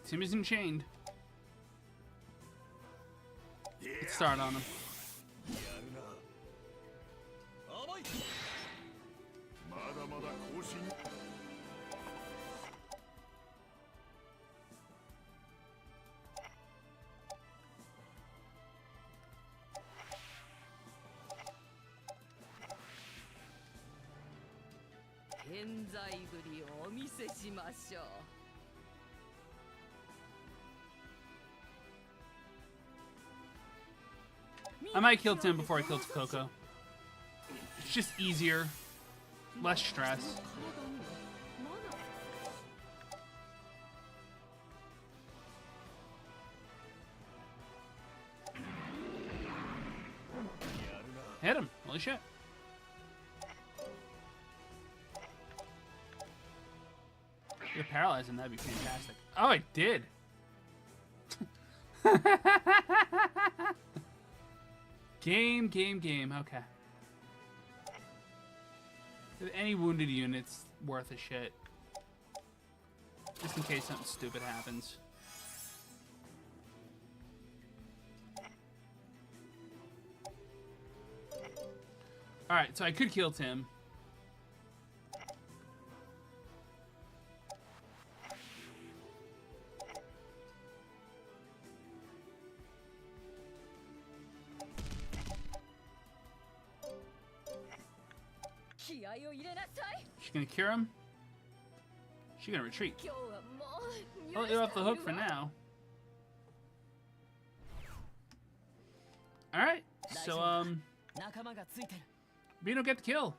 Tim is enchained. Let's start on him. I might kill Tim before I kill Coco. It's just easier. Less stress. Hit him. Holy shit. You could paralyze him, that'd be fantastic. Oh, I did. Game. Okay. If any wounded units worth a shit. Just in case something stupid happens. Alright, so I could kill Tim. She's gonna cure him. She's gonna retreat. I'll let you off the hook for now. Alright, so Bino get the kill.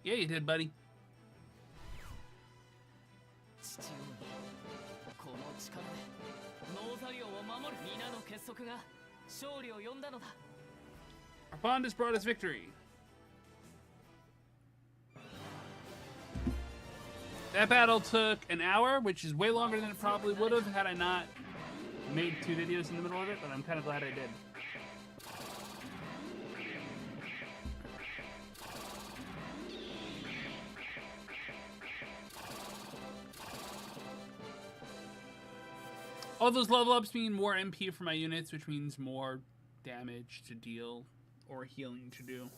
Yeah, you did, buddy. Our bond has brought us victory. That battle took an hour, which is way longer than it probably would have had I not made 2 videos in the middle of it, but I'm kind of glad I did. All those level ups mean more MP for my units, which means more damage to deal or healing to do.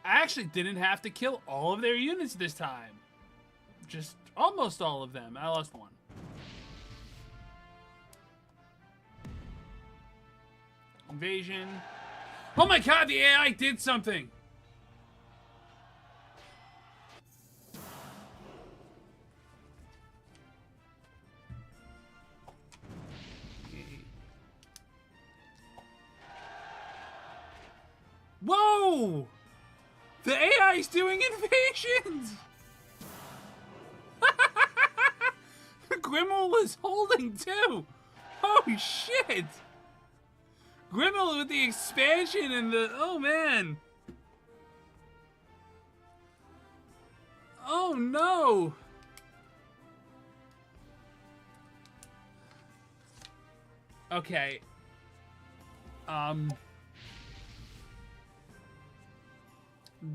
I actually didn't have to kill all of their units this time. Just almost all of them. I lost 1. Invasion. Oh my god, the AI did something! Whoa! The AI is doing invasions! Grimmel is holding too! Oh shit! Grimmel with the expansion and the... Oh man! Oh no! Okay.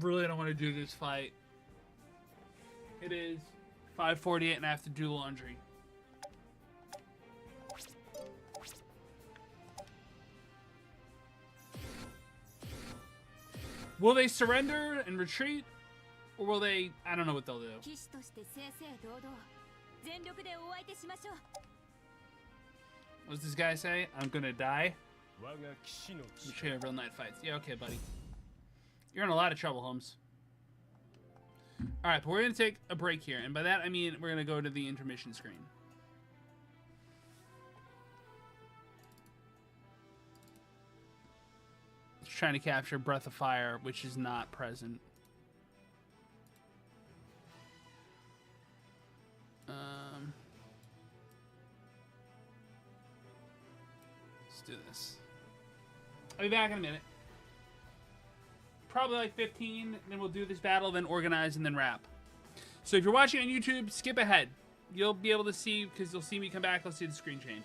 Really don't want to do this fight. It is 5:48 and I have to do laundry. Will they surrender and retreat? Or will they... I don't know what they'll do. What does this guy say? I'm gonna die? You should have real night fights. Yeah, okay, buddy. You're in a lot of trouble, Holmes. Alright, but we're going to take a break here. And by that, I mean we're going to go to the intermission screen. It's trying to capture Breath of Fire, which is not present. Let's do this. I'll be back in a minute. Probably like 15, then we'll do this battle, then organize, and then wrap. So if you're watching on YouTube, skip ahead. You'll be able to see, because you'll see me come back, I'll see the screen change.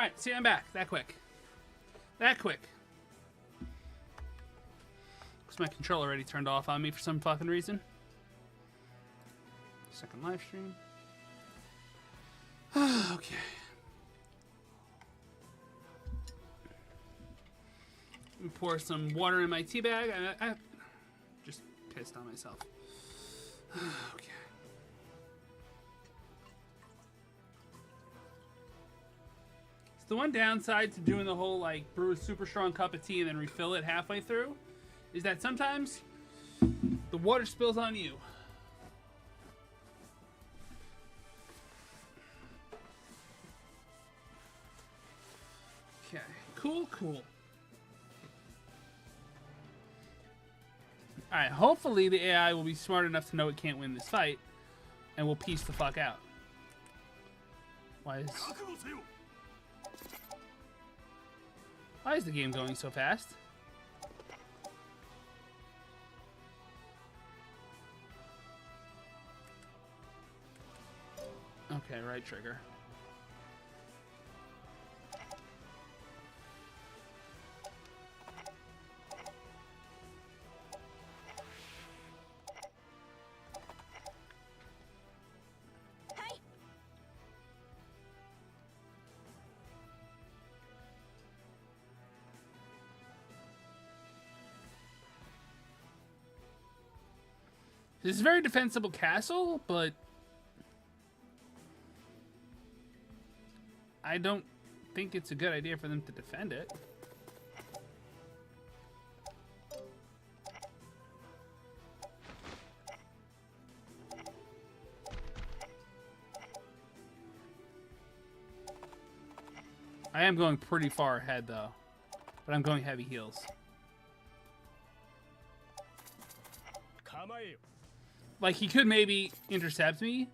Alright, see, I'm back. That quick. That quick. Because my controller already turned off on me for some fucking reason. Second live stream. Okay. Let me pour some water in my tea bag. I just pissed on myself. Okay. So the one downside to doing the whole like brew a super strong cup of tea and then refill it halfway through is that sometimes the water spills on you. Okay, cool. Alright, hopefully the AI will be smart enough to know it can't win this fight, and will piece the fuck out. Why is the game going so fast? Okay, right trigger. This is a very defensible castle, but I don't think it's a good idea for them to defend it. I am going pretty far ahead, though, but I'm going heavy heals. Like, he could maybe intercept me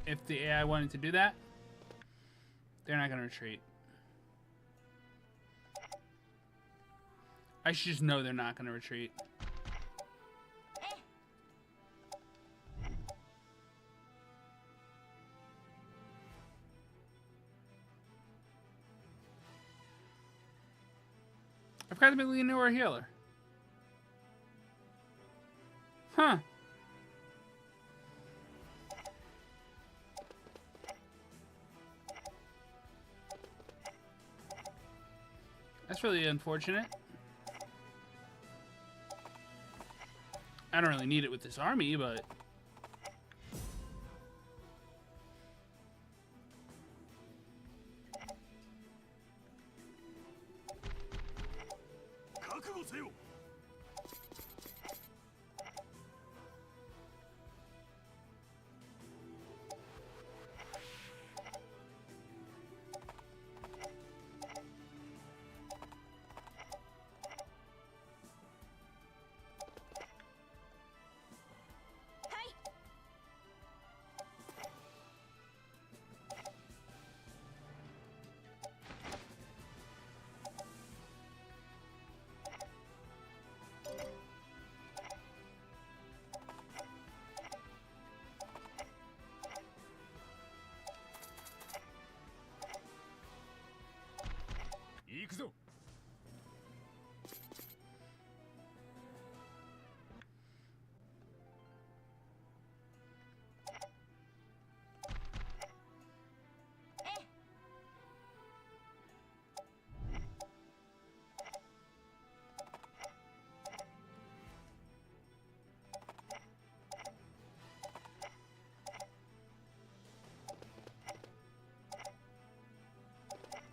if the AI wanted to do that. They're not going to retreat. I should just know they're not going to retreat. I forgot to make Leonora a healer. Huh. That's really unfortunate. I don't really need it with this army, but...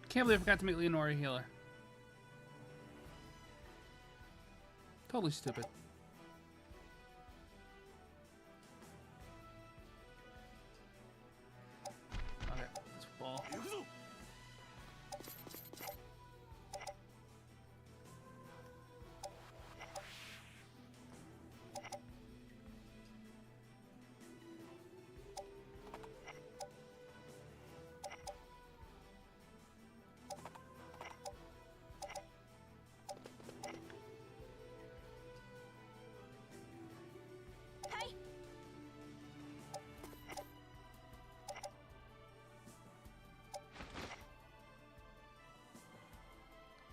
Can't believe I forgot to make Leonora a healer. Totally stupid. Okay, let's ball.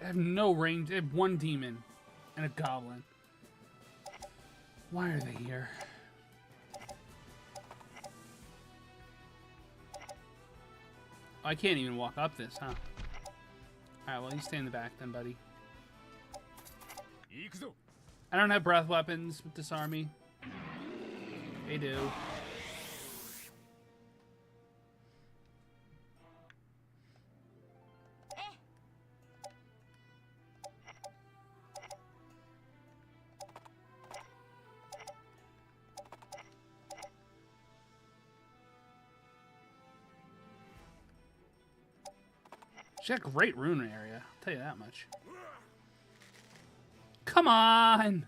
I have no range. I have one demon and a goblin. Why are they here? Oh, I can't even walk up this, huh? Alright, well, you stay in the back then, buddy. I don't have breath weapons with this army. They do. She got great rune area, I'll tell you that much. Come on!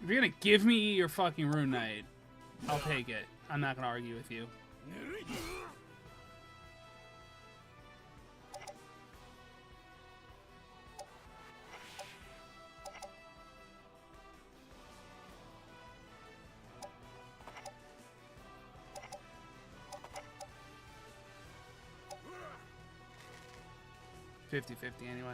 If you're gonna give me your fucking Rune Knight, I'll take it. I'm not gonna argue with you. (50-50) anyway.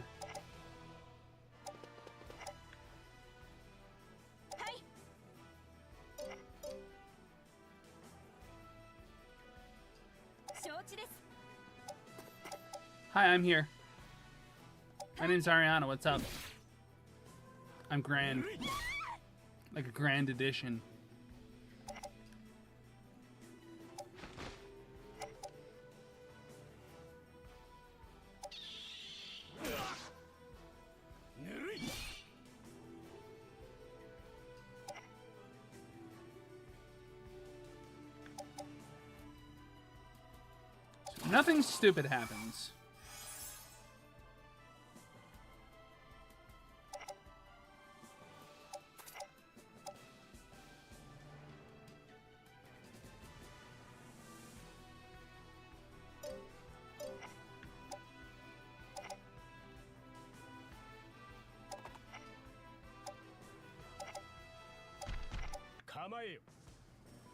Hi, I'm here. My name's Ariana. What's up? I'm grand. Like a grand edition. Nothing stupid happens.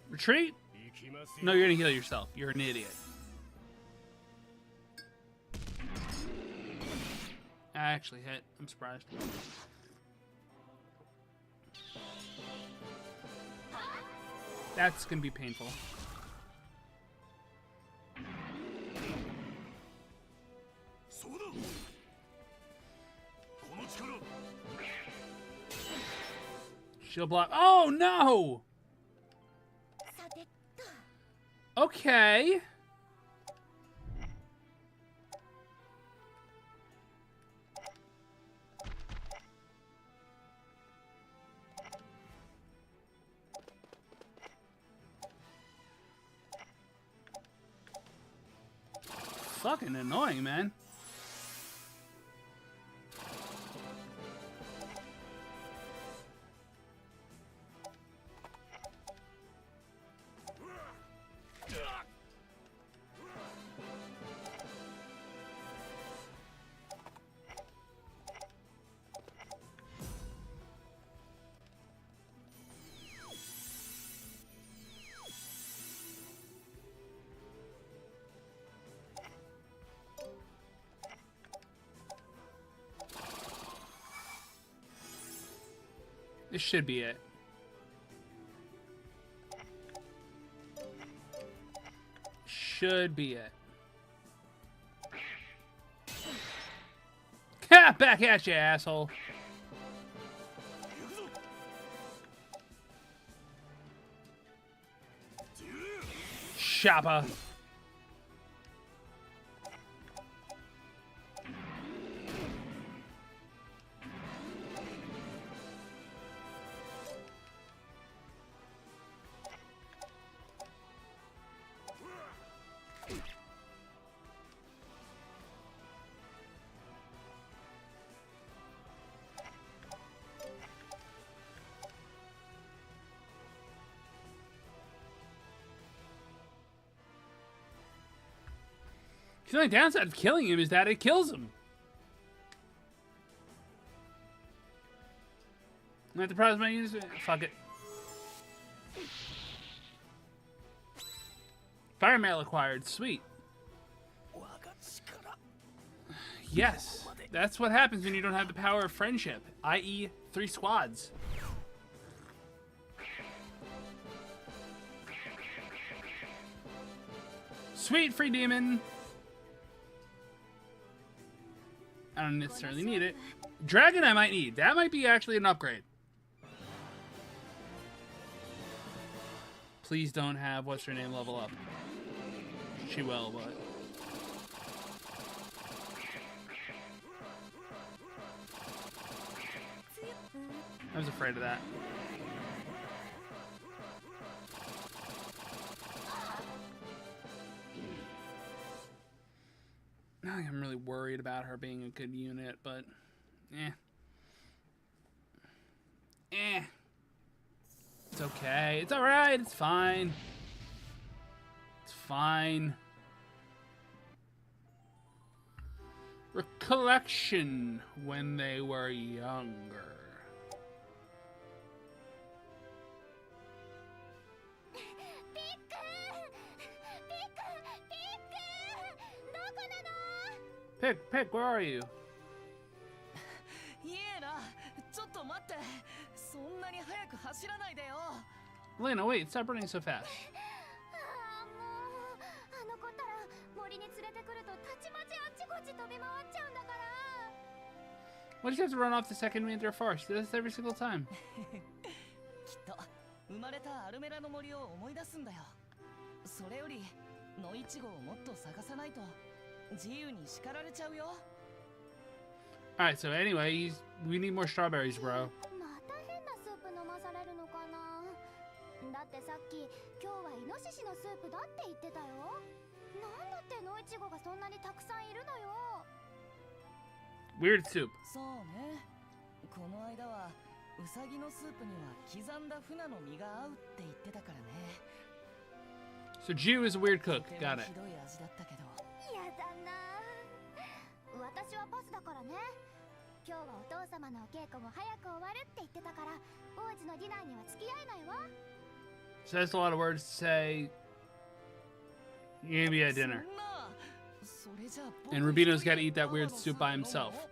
Retreat? No, you're gonna heal yourself. You're an idiot. I actually hit. I'm surprised. That's gonna be painful. Shield block. Oh no! Okay. Fucking annoying, man. This should be it. Should be it. Ha! Ha! Back at you, asshole. Shoppa. The only downside of killing him is that it kills him. I have to prize my units. Fuck it. Fire mail acquired. Sweet. Yes. That's what happens when you don't have the power of friendship, i.e. 3 squads. Sweet, free demon. I don't necessarily need it. Dragon I might need. That might be actually an upgrade. Please don't have what's her name level up. She will, but... I was afraid of that. I'm really worried about her being a good unit, but it's okay. It's alright. It's fine. It's fine. Recollection when they were younger. Pick, where are you? Elena, wait, stop running so fast. Why do you have to run off the second winter forest? He does this every single time. Alright, so anyway, we need more strawberries, bro. Weird soup. So Jew is a weird cook. Got it. So that's a lot of words to say. You're gonna be at dinner. And Rubino's gotta eat that weird soup by himself.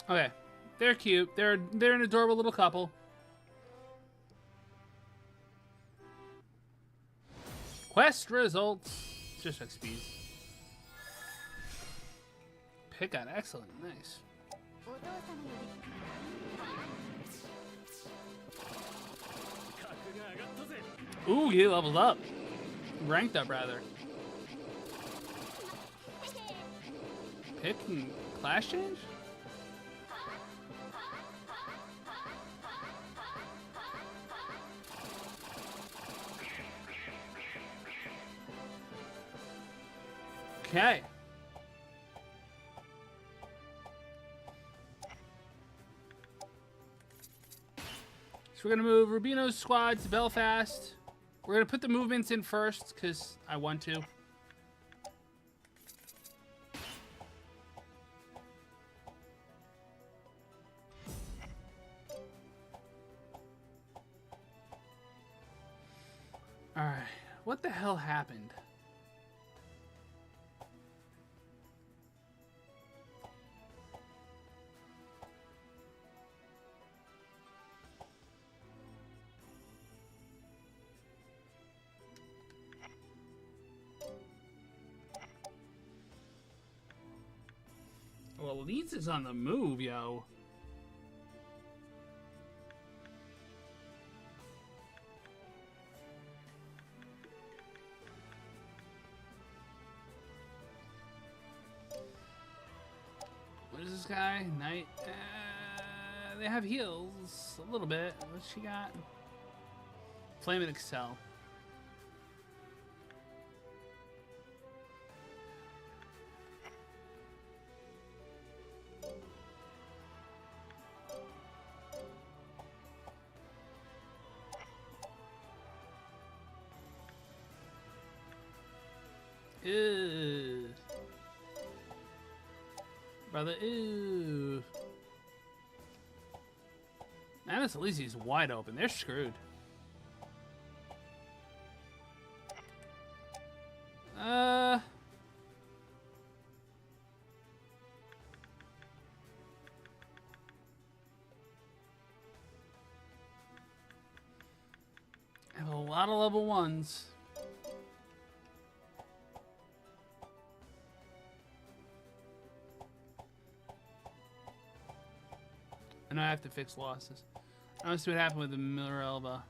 Okay, they're cute. They're an adorable little couple. Quest results. Just XPs. Pick got excellent. Nice. Ooh, he leveled up. Ranked up, rather. Pick and class change? Okay. So we're going to move Rubino's squad to Belfast. We're going to put the movements in first, because I want to. Alright. What the hell happened? Well, Leeds is on the move, yo. What is this guy? Knight. They have heals a little bit. What's she got? Flame and Excel. Ew. Brother, ew. Manus Elysi's wide open. They're screwed. I have a lot of level 1s. I know I have to fix losses. I want to see what happened with the Mirelva.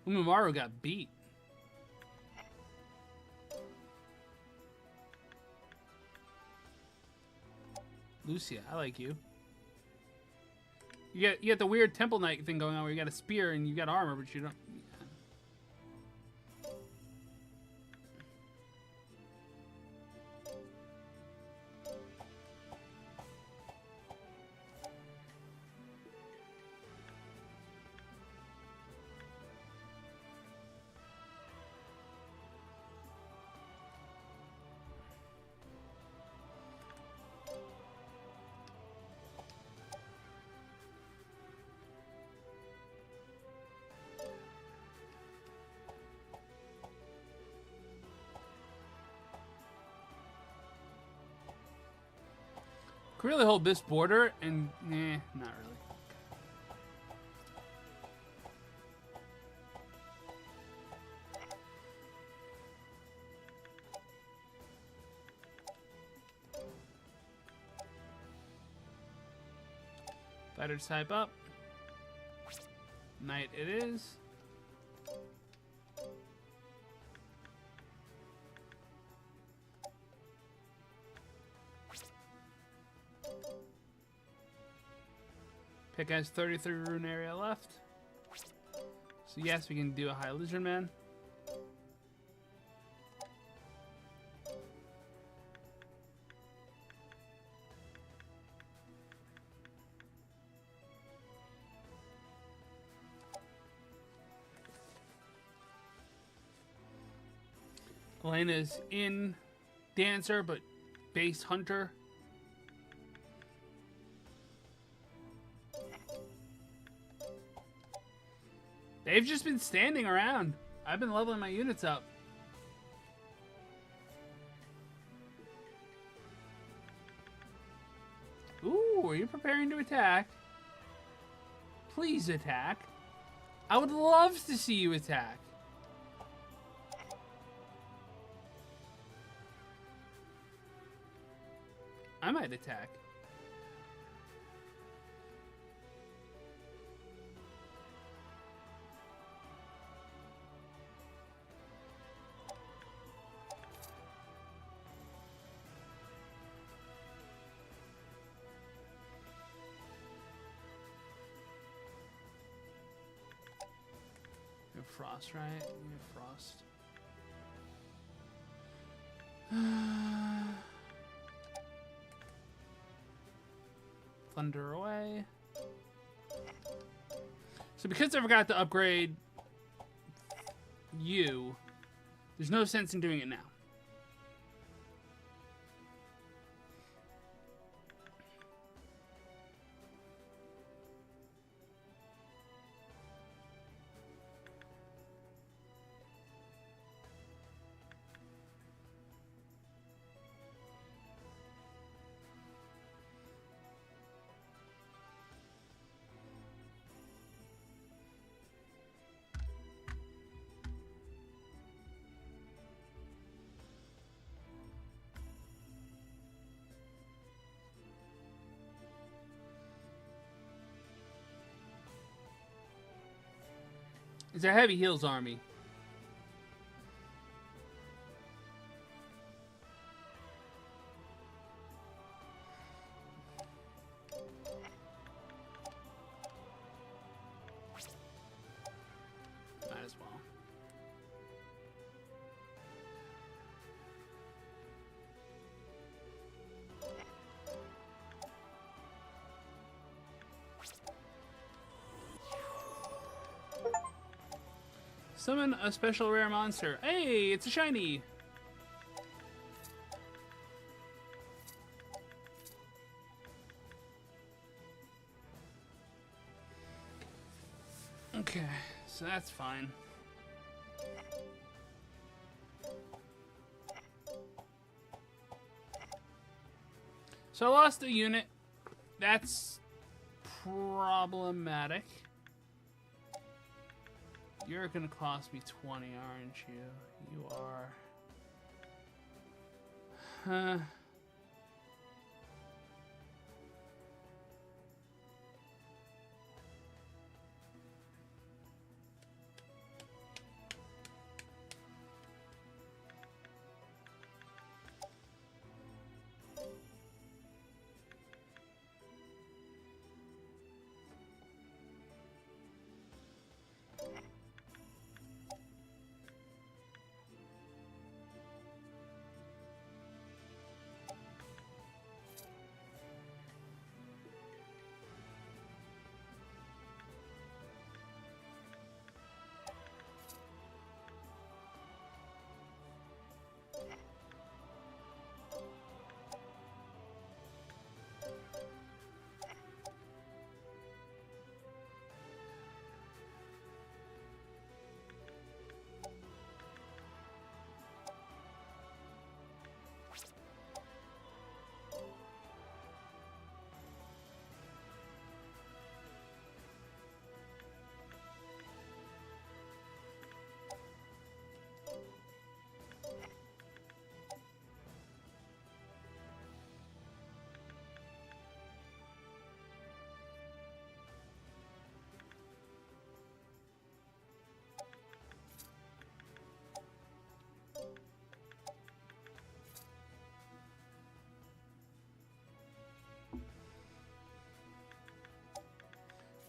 Umaru got beat. Lucia, I like you. You get the weird Temple Knight thing going on where you got a spear and you got armor, but you don't. Could really hold this border and nah, not really. Better type up. Knight it is. Pick has 33 rune area left. So yes, we can do a high lizard man. Elena's in dancer, but base hunter. They've just been standing around. I've been leveling my units up. Ooh, are you preparing to attack? Please attack. I would love to see you attack. I might attack. You have Frost, right? You have Frost. Thunder away. So because I forgot to upgrade you, there's no sense in doing it now. It's a heavy heals army. Might as well. Summon a special rare monster. Hey, it's a shiny! Okay, so that's fine. So I lost a unit. That's problematic. You're gonna cost me 20, aren't you? You are. Huh.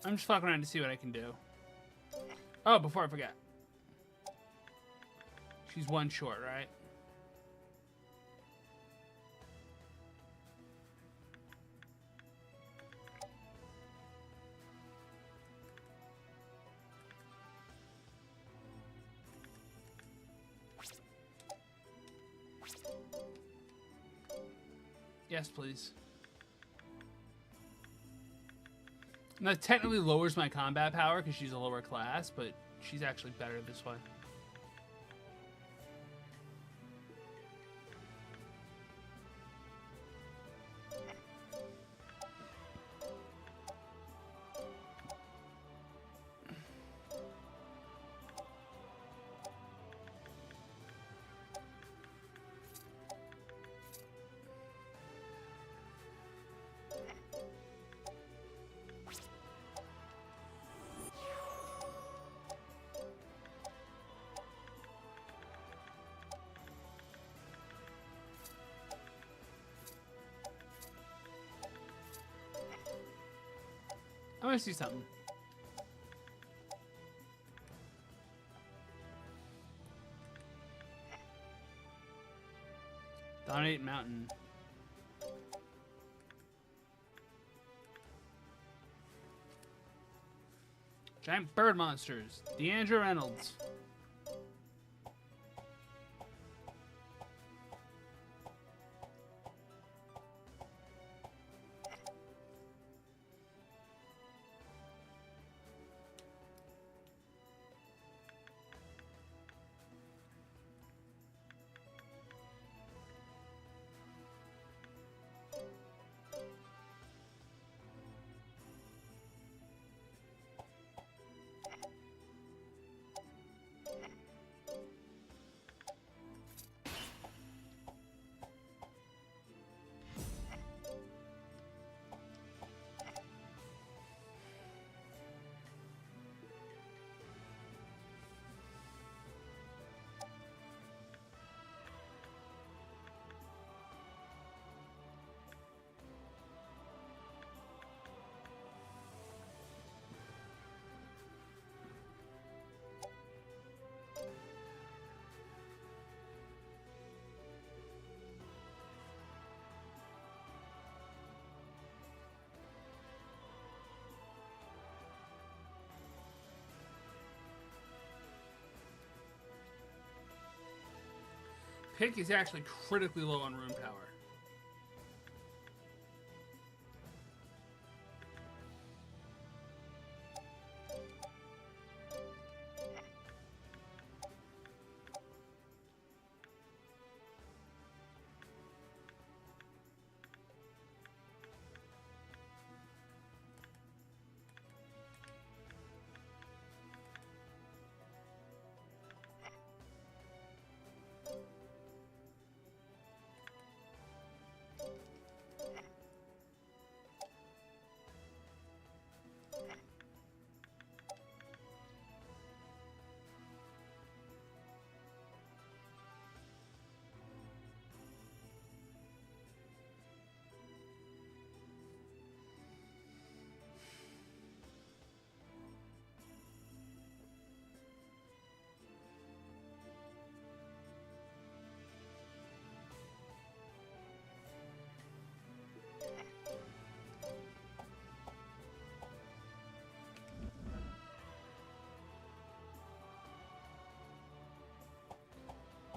I'm just fucking around to see what I can do. Oh, before I forget. She's one short, right? Yes, please. And that technically lowers my combat power because she's a lower class, but she's actually better this way. I want to see something. Dominate Mountain. Giant bird monsters. Deandra Reynolds. pick is actually critically low on rune power.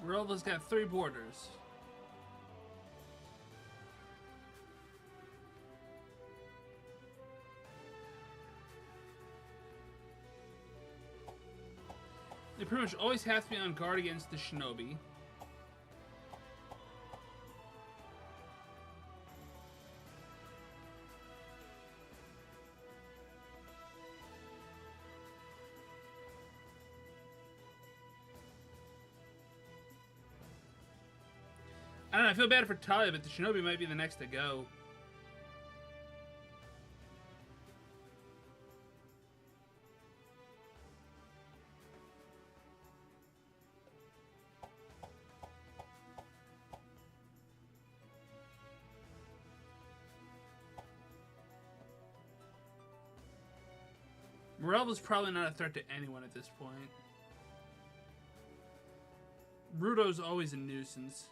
Morello's got 3 borders. They pretty much always have to be on guard against the shinobi. I don't know, I feel bad for Talia, but the shinobi might be the next to go. Morello's probably not a threat to anyone at this point. Rudo's always a nuisance.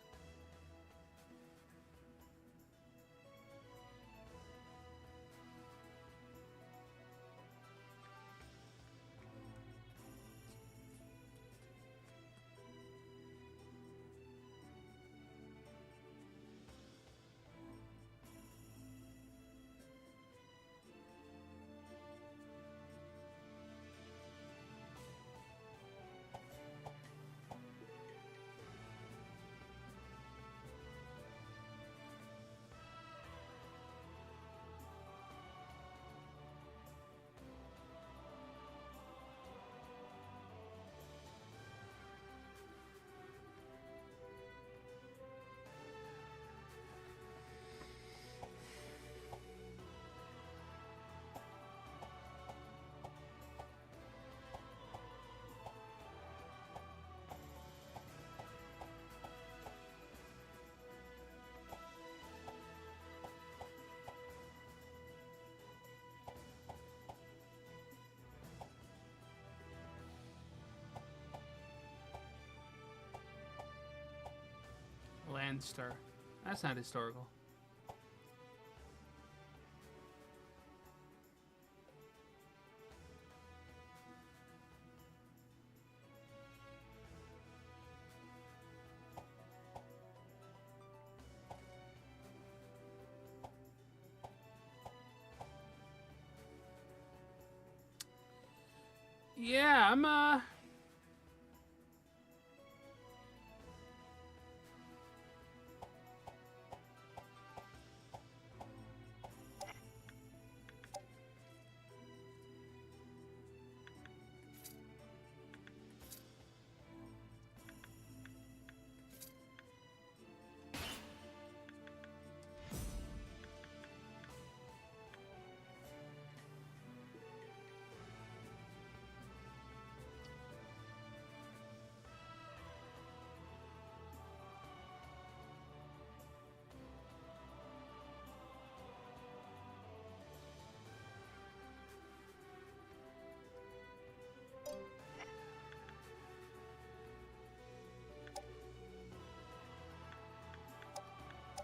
Landstar. That's not historical. Yeah, I'm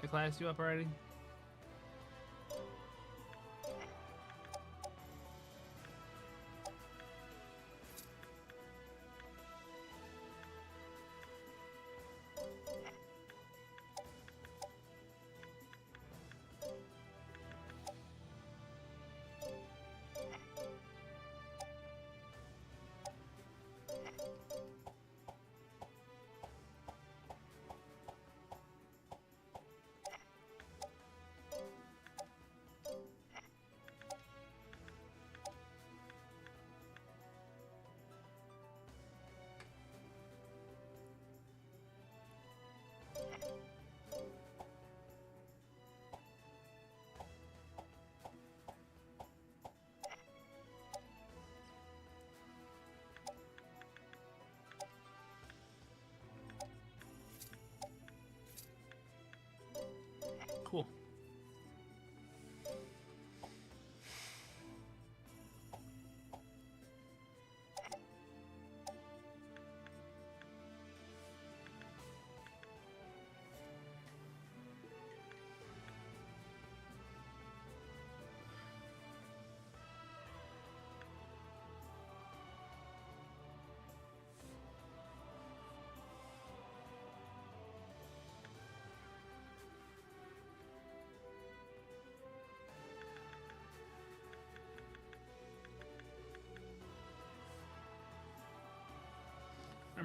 I classed you up already?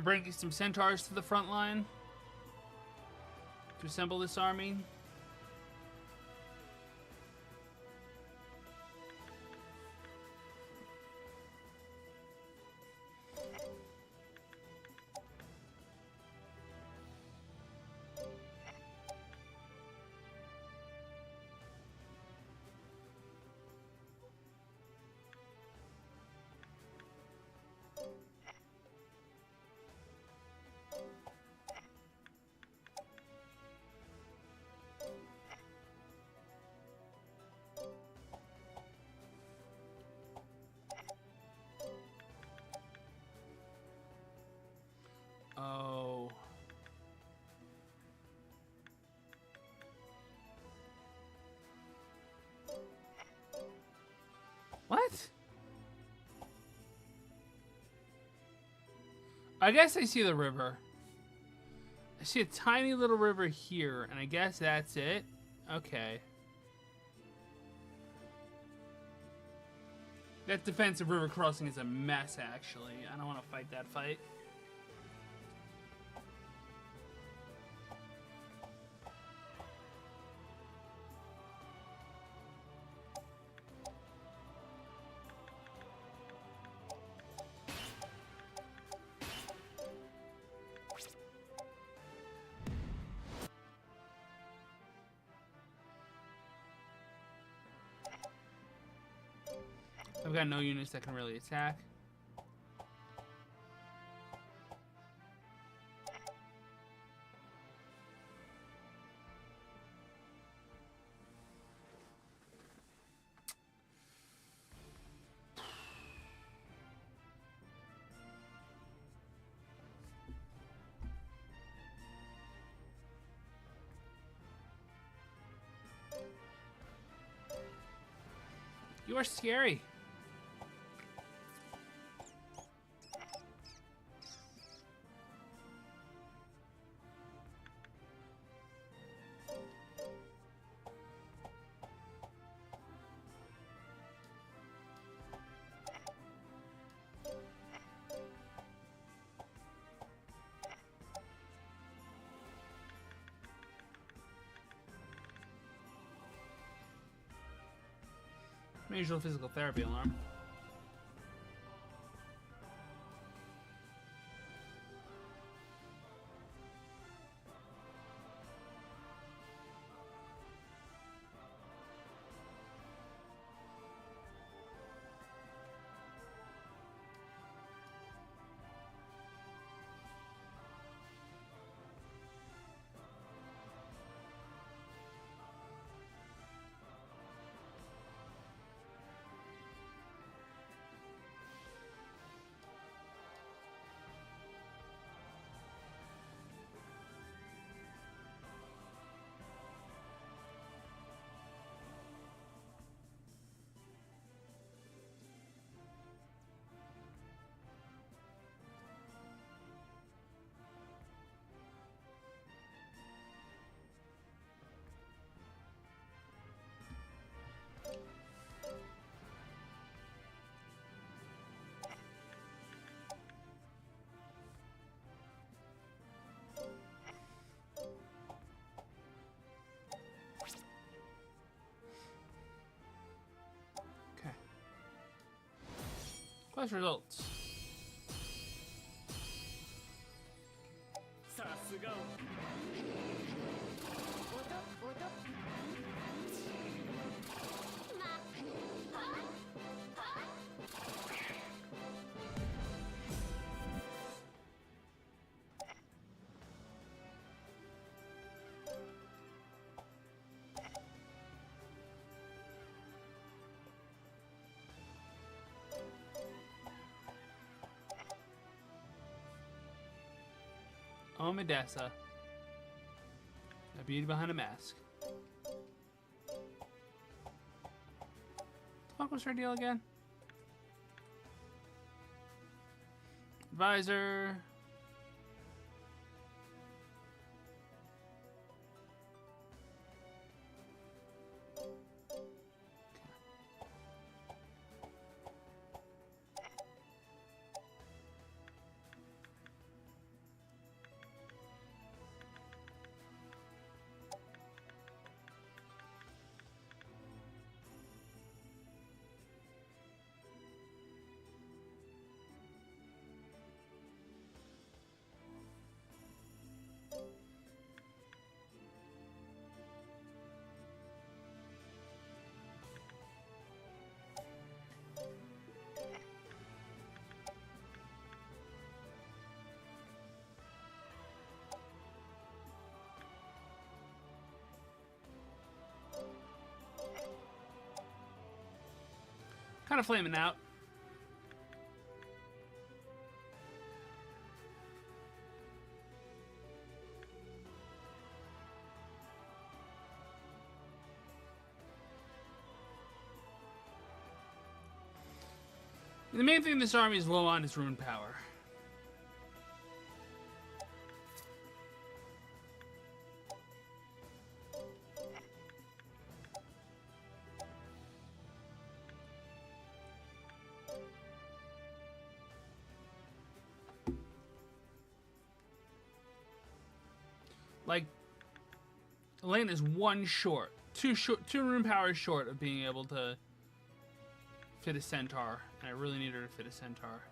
I'm bringing some centaurs to the front line to assemble this army. Oh. What? I guess I see the river. I see a tiny little river here, and I guess that's it. Okay. That defensive river crossing is a mess, actually. I don't want to fight that fight. I've got no units that can really attack. You are scary. Major physical therapy alarm. Clash results. Oh, Medessa. A beauty behind a mask. What was her deal again? Advisor. Kind of flaming out. The main thing this army is low on is rune power. Like, Elaine is one short, two rune powers short of being able to fit a centaur, and I really need her to fit a centaur.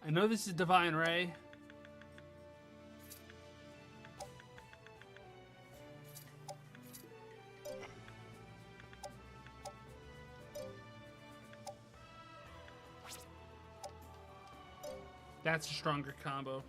I know this is Divine Ray. That's a stronger combo.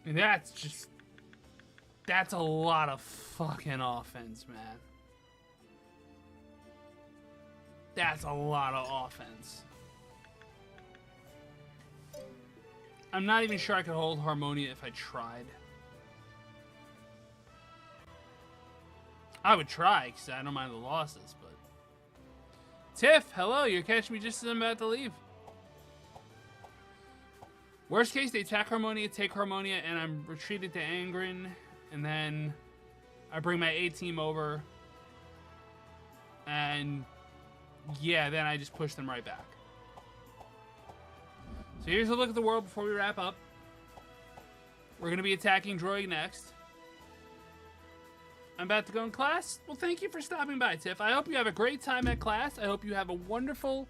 And that's a lot of fucking offense, man. That's a lot of offense. I'm not even sure I could hold Harmonia if I tried. I would try, because I don't mind the losses, but... Tiff, hello, you're catching me just as I'm about to leave. Worst case, they attack Harmonia, take Harmonia, and I'm retreated to Angren, and then I bring my A-team over, and yeah, then I just push them right back. So here's a look at the world before we wrap up. We're going to be attacking Droid next. I'm about to go in class. Well, thank you for stopping by, Tiff. I hope you have a great time at class. I hope you have a wonderful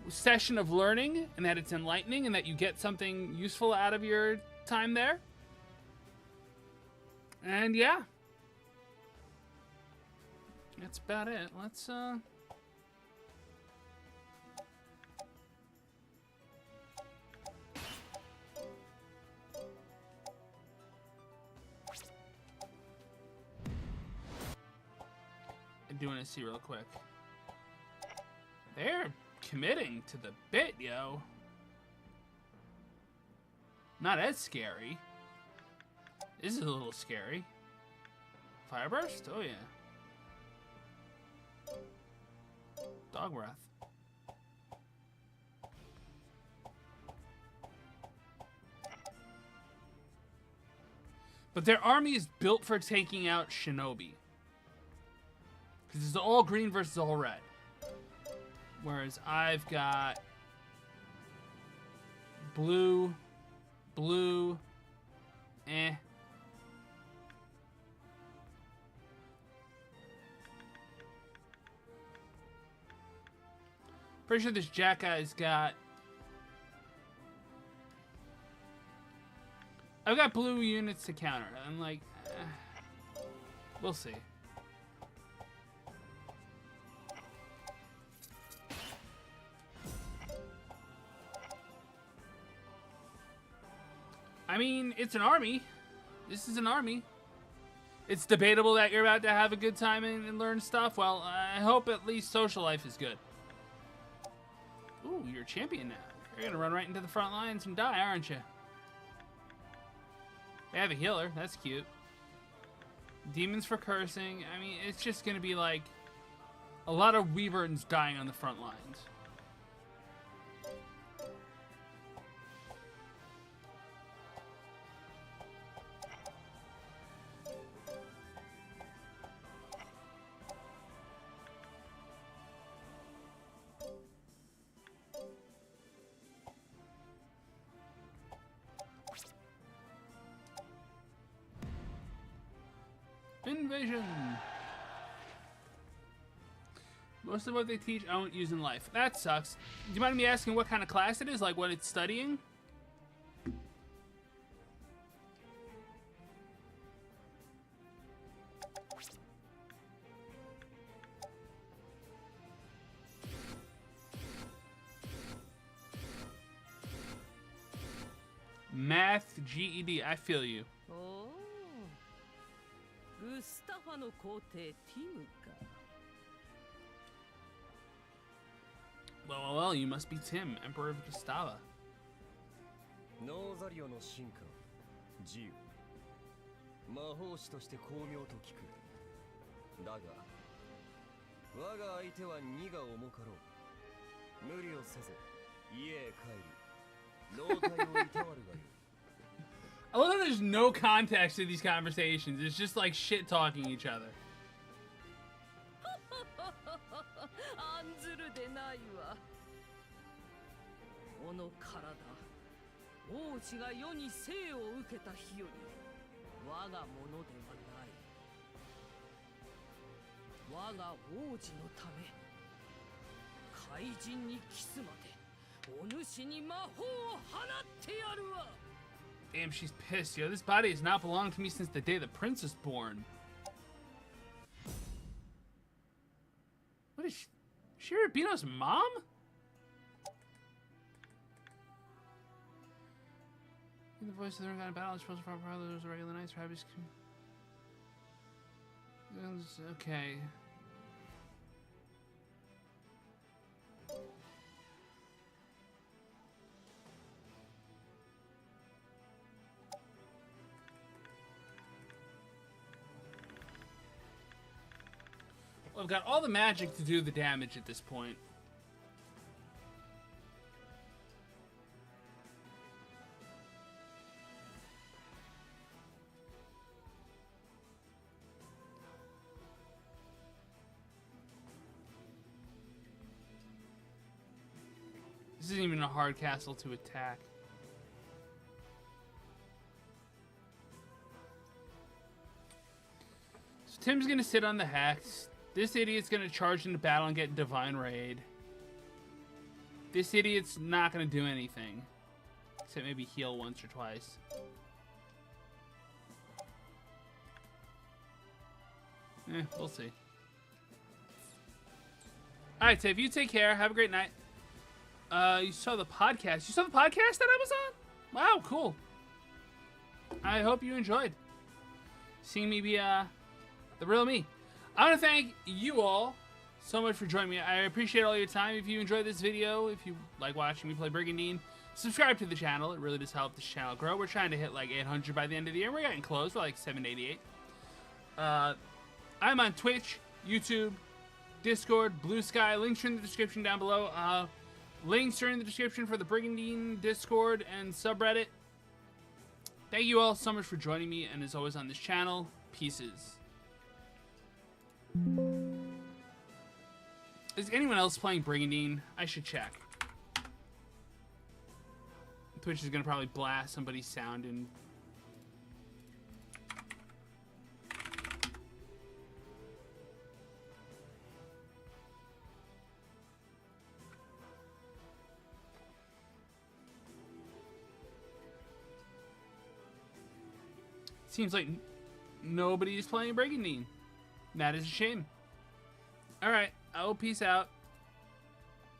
session of learning and that it's enlightening and that you get something useful out of your time there. And yeah. That's about it. Let's, I do want to see real quick. They're committing to the bit, yo. Not as scary. This is a little scary. Fire burst? Oh yeah. Dog breath. But their army is built for taking out Shinobi. Because it's all green versus all red. Whereas I've got blue, eh. Pretty sure this Jack guy's got... I've got blue units to counter. I'm like, we'll see. I mean, it's an army. This is an army. It's debatable that you're about to have a good time and learn stuff. Well, I hope at least social life is good. Ooh, you're a champion now. You're gonna run right into the front lines and die, aren't you? They have a healer. That's cute. Demons for cursing. I mean, it's just gonna be like a lot of Wyverns dying on the front lines. Invasion. Most of what they teach I won't use in life. That sucks. Do you mind me asking what kind of class it is? Like what it's studying? Math, GED, I feel you. Gustava no kote Timu ka. Well, you must be Tim, Emperor of Gustava. Norzaleo no shinka, Jiu. Mahoushi toshite koumyou to kiku. Daga, waga aite wa ni ga omokarou. Muri o seze, ie e kairu. No tai o itawaru ga you. I love that there's no context to these conversations. It's just like shit talking each other. Anzuru de nai wa. Ono karada, ouchi ga yo ni sei o uketa hi yori, waga mono de wa nai. Waga ouchi no tame, kaijin ni kisu made, onushi ni mahou o hanatte yaru wa. Damn, she's pissed, yo. This body has not belonged to me since the day the prince was born. What is she? Shirobino's mom? In the voice of the kind of battle, supposed to follow those regular nights, rabbits. Okay. I've got all the magic to do the damage at this point. This isn't even a hard castle to attack. So Tim's gonna sit on the Hex. This idiot's gonna charge into battle and get Divine Raid. This idiot's not gonna do anything. Except maybe heal once or twice. We'll see. Alright, Tiff, you take care. Have a great night. You saw the podcast. You saw the podcast that I was on? Wow, cool. I hope you enjoyed seeing me be the real me. I want to thank you all so much for joining me. I appreciate all your time. If you enjoyed this video, if you like watching me play Brigandine, subscribe to the channel. It really does help this channel grow. We're trying to hit like 800 by the end of the year. We're getting close. We're like 788. I'm on Twitch, YouTube, Discord, Bluesky. Links are in the description down below. Links are in the description for the Brigandine Discord and subreddit. Thank you all so much for joining me, and as always on this channel, pieces. Is anyone else playing Brigandine? I should check. Twitch is gonna probably blast somebody's sound and seems like nobody's playing Brigandine. That is a shame. Alright, peace out.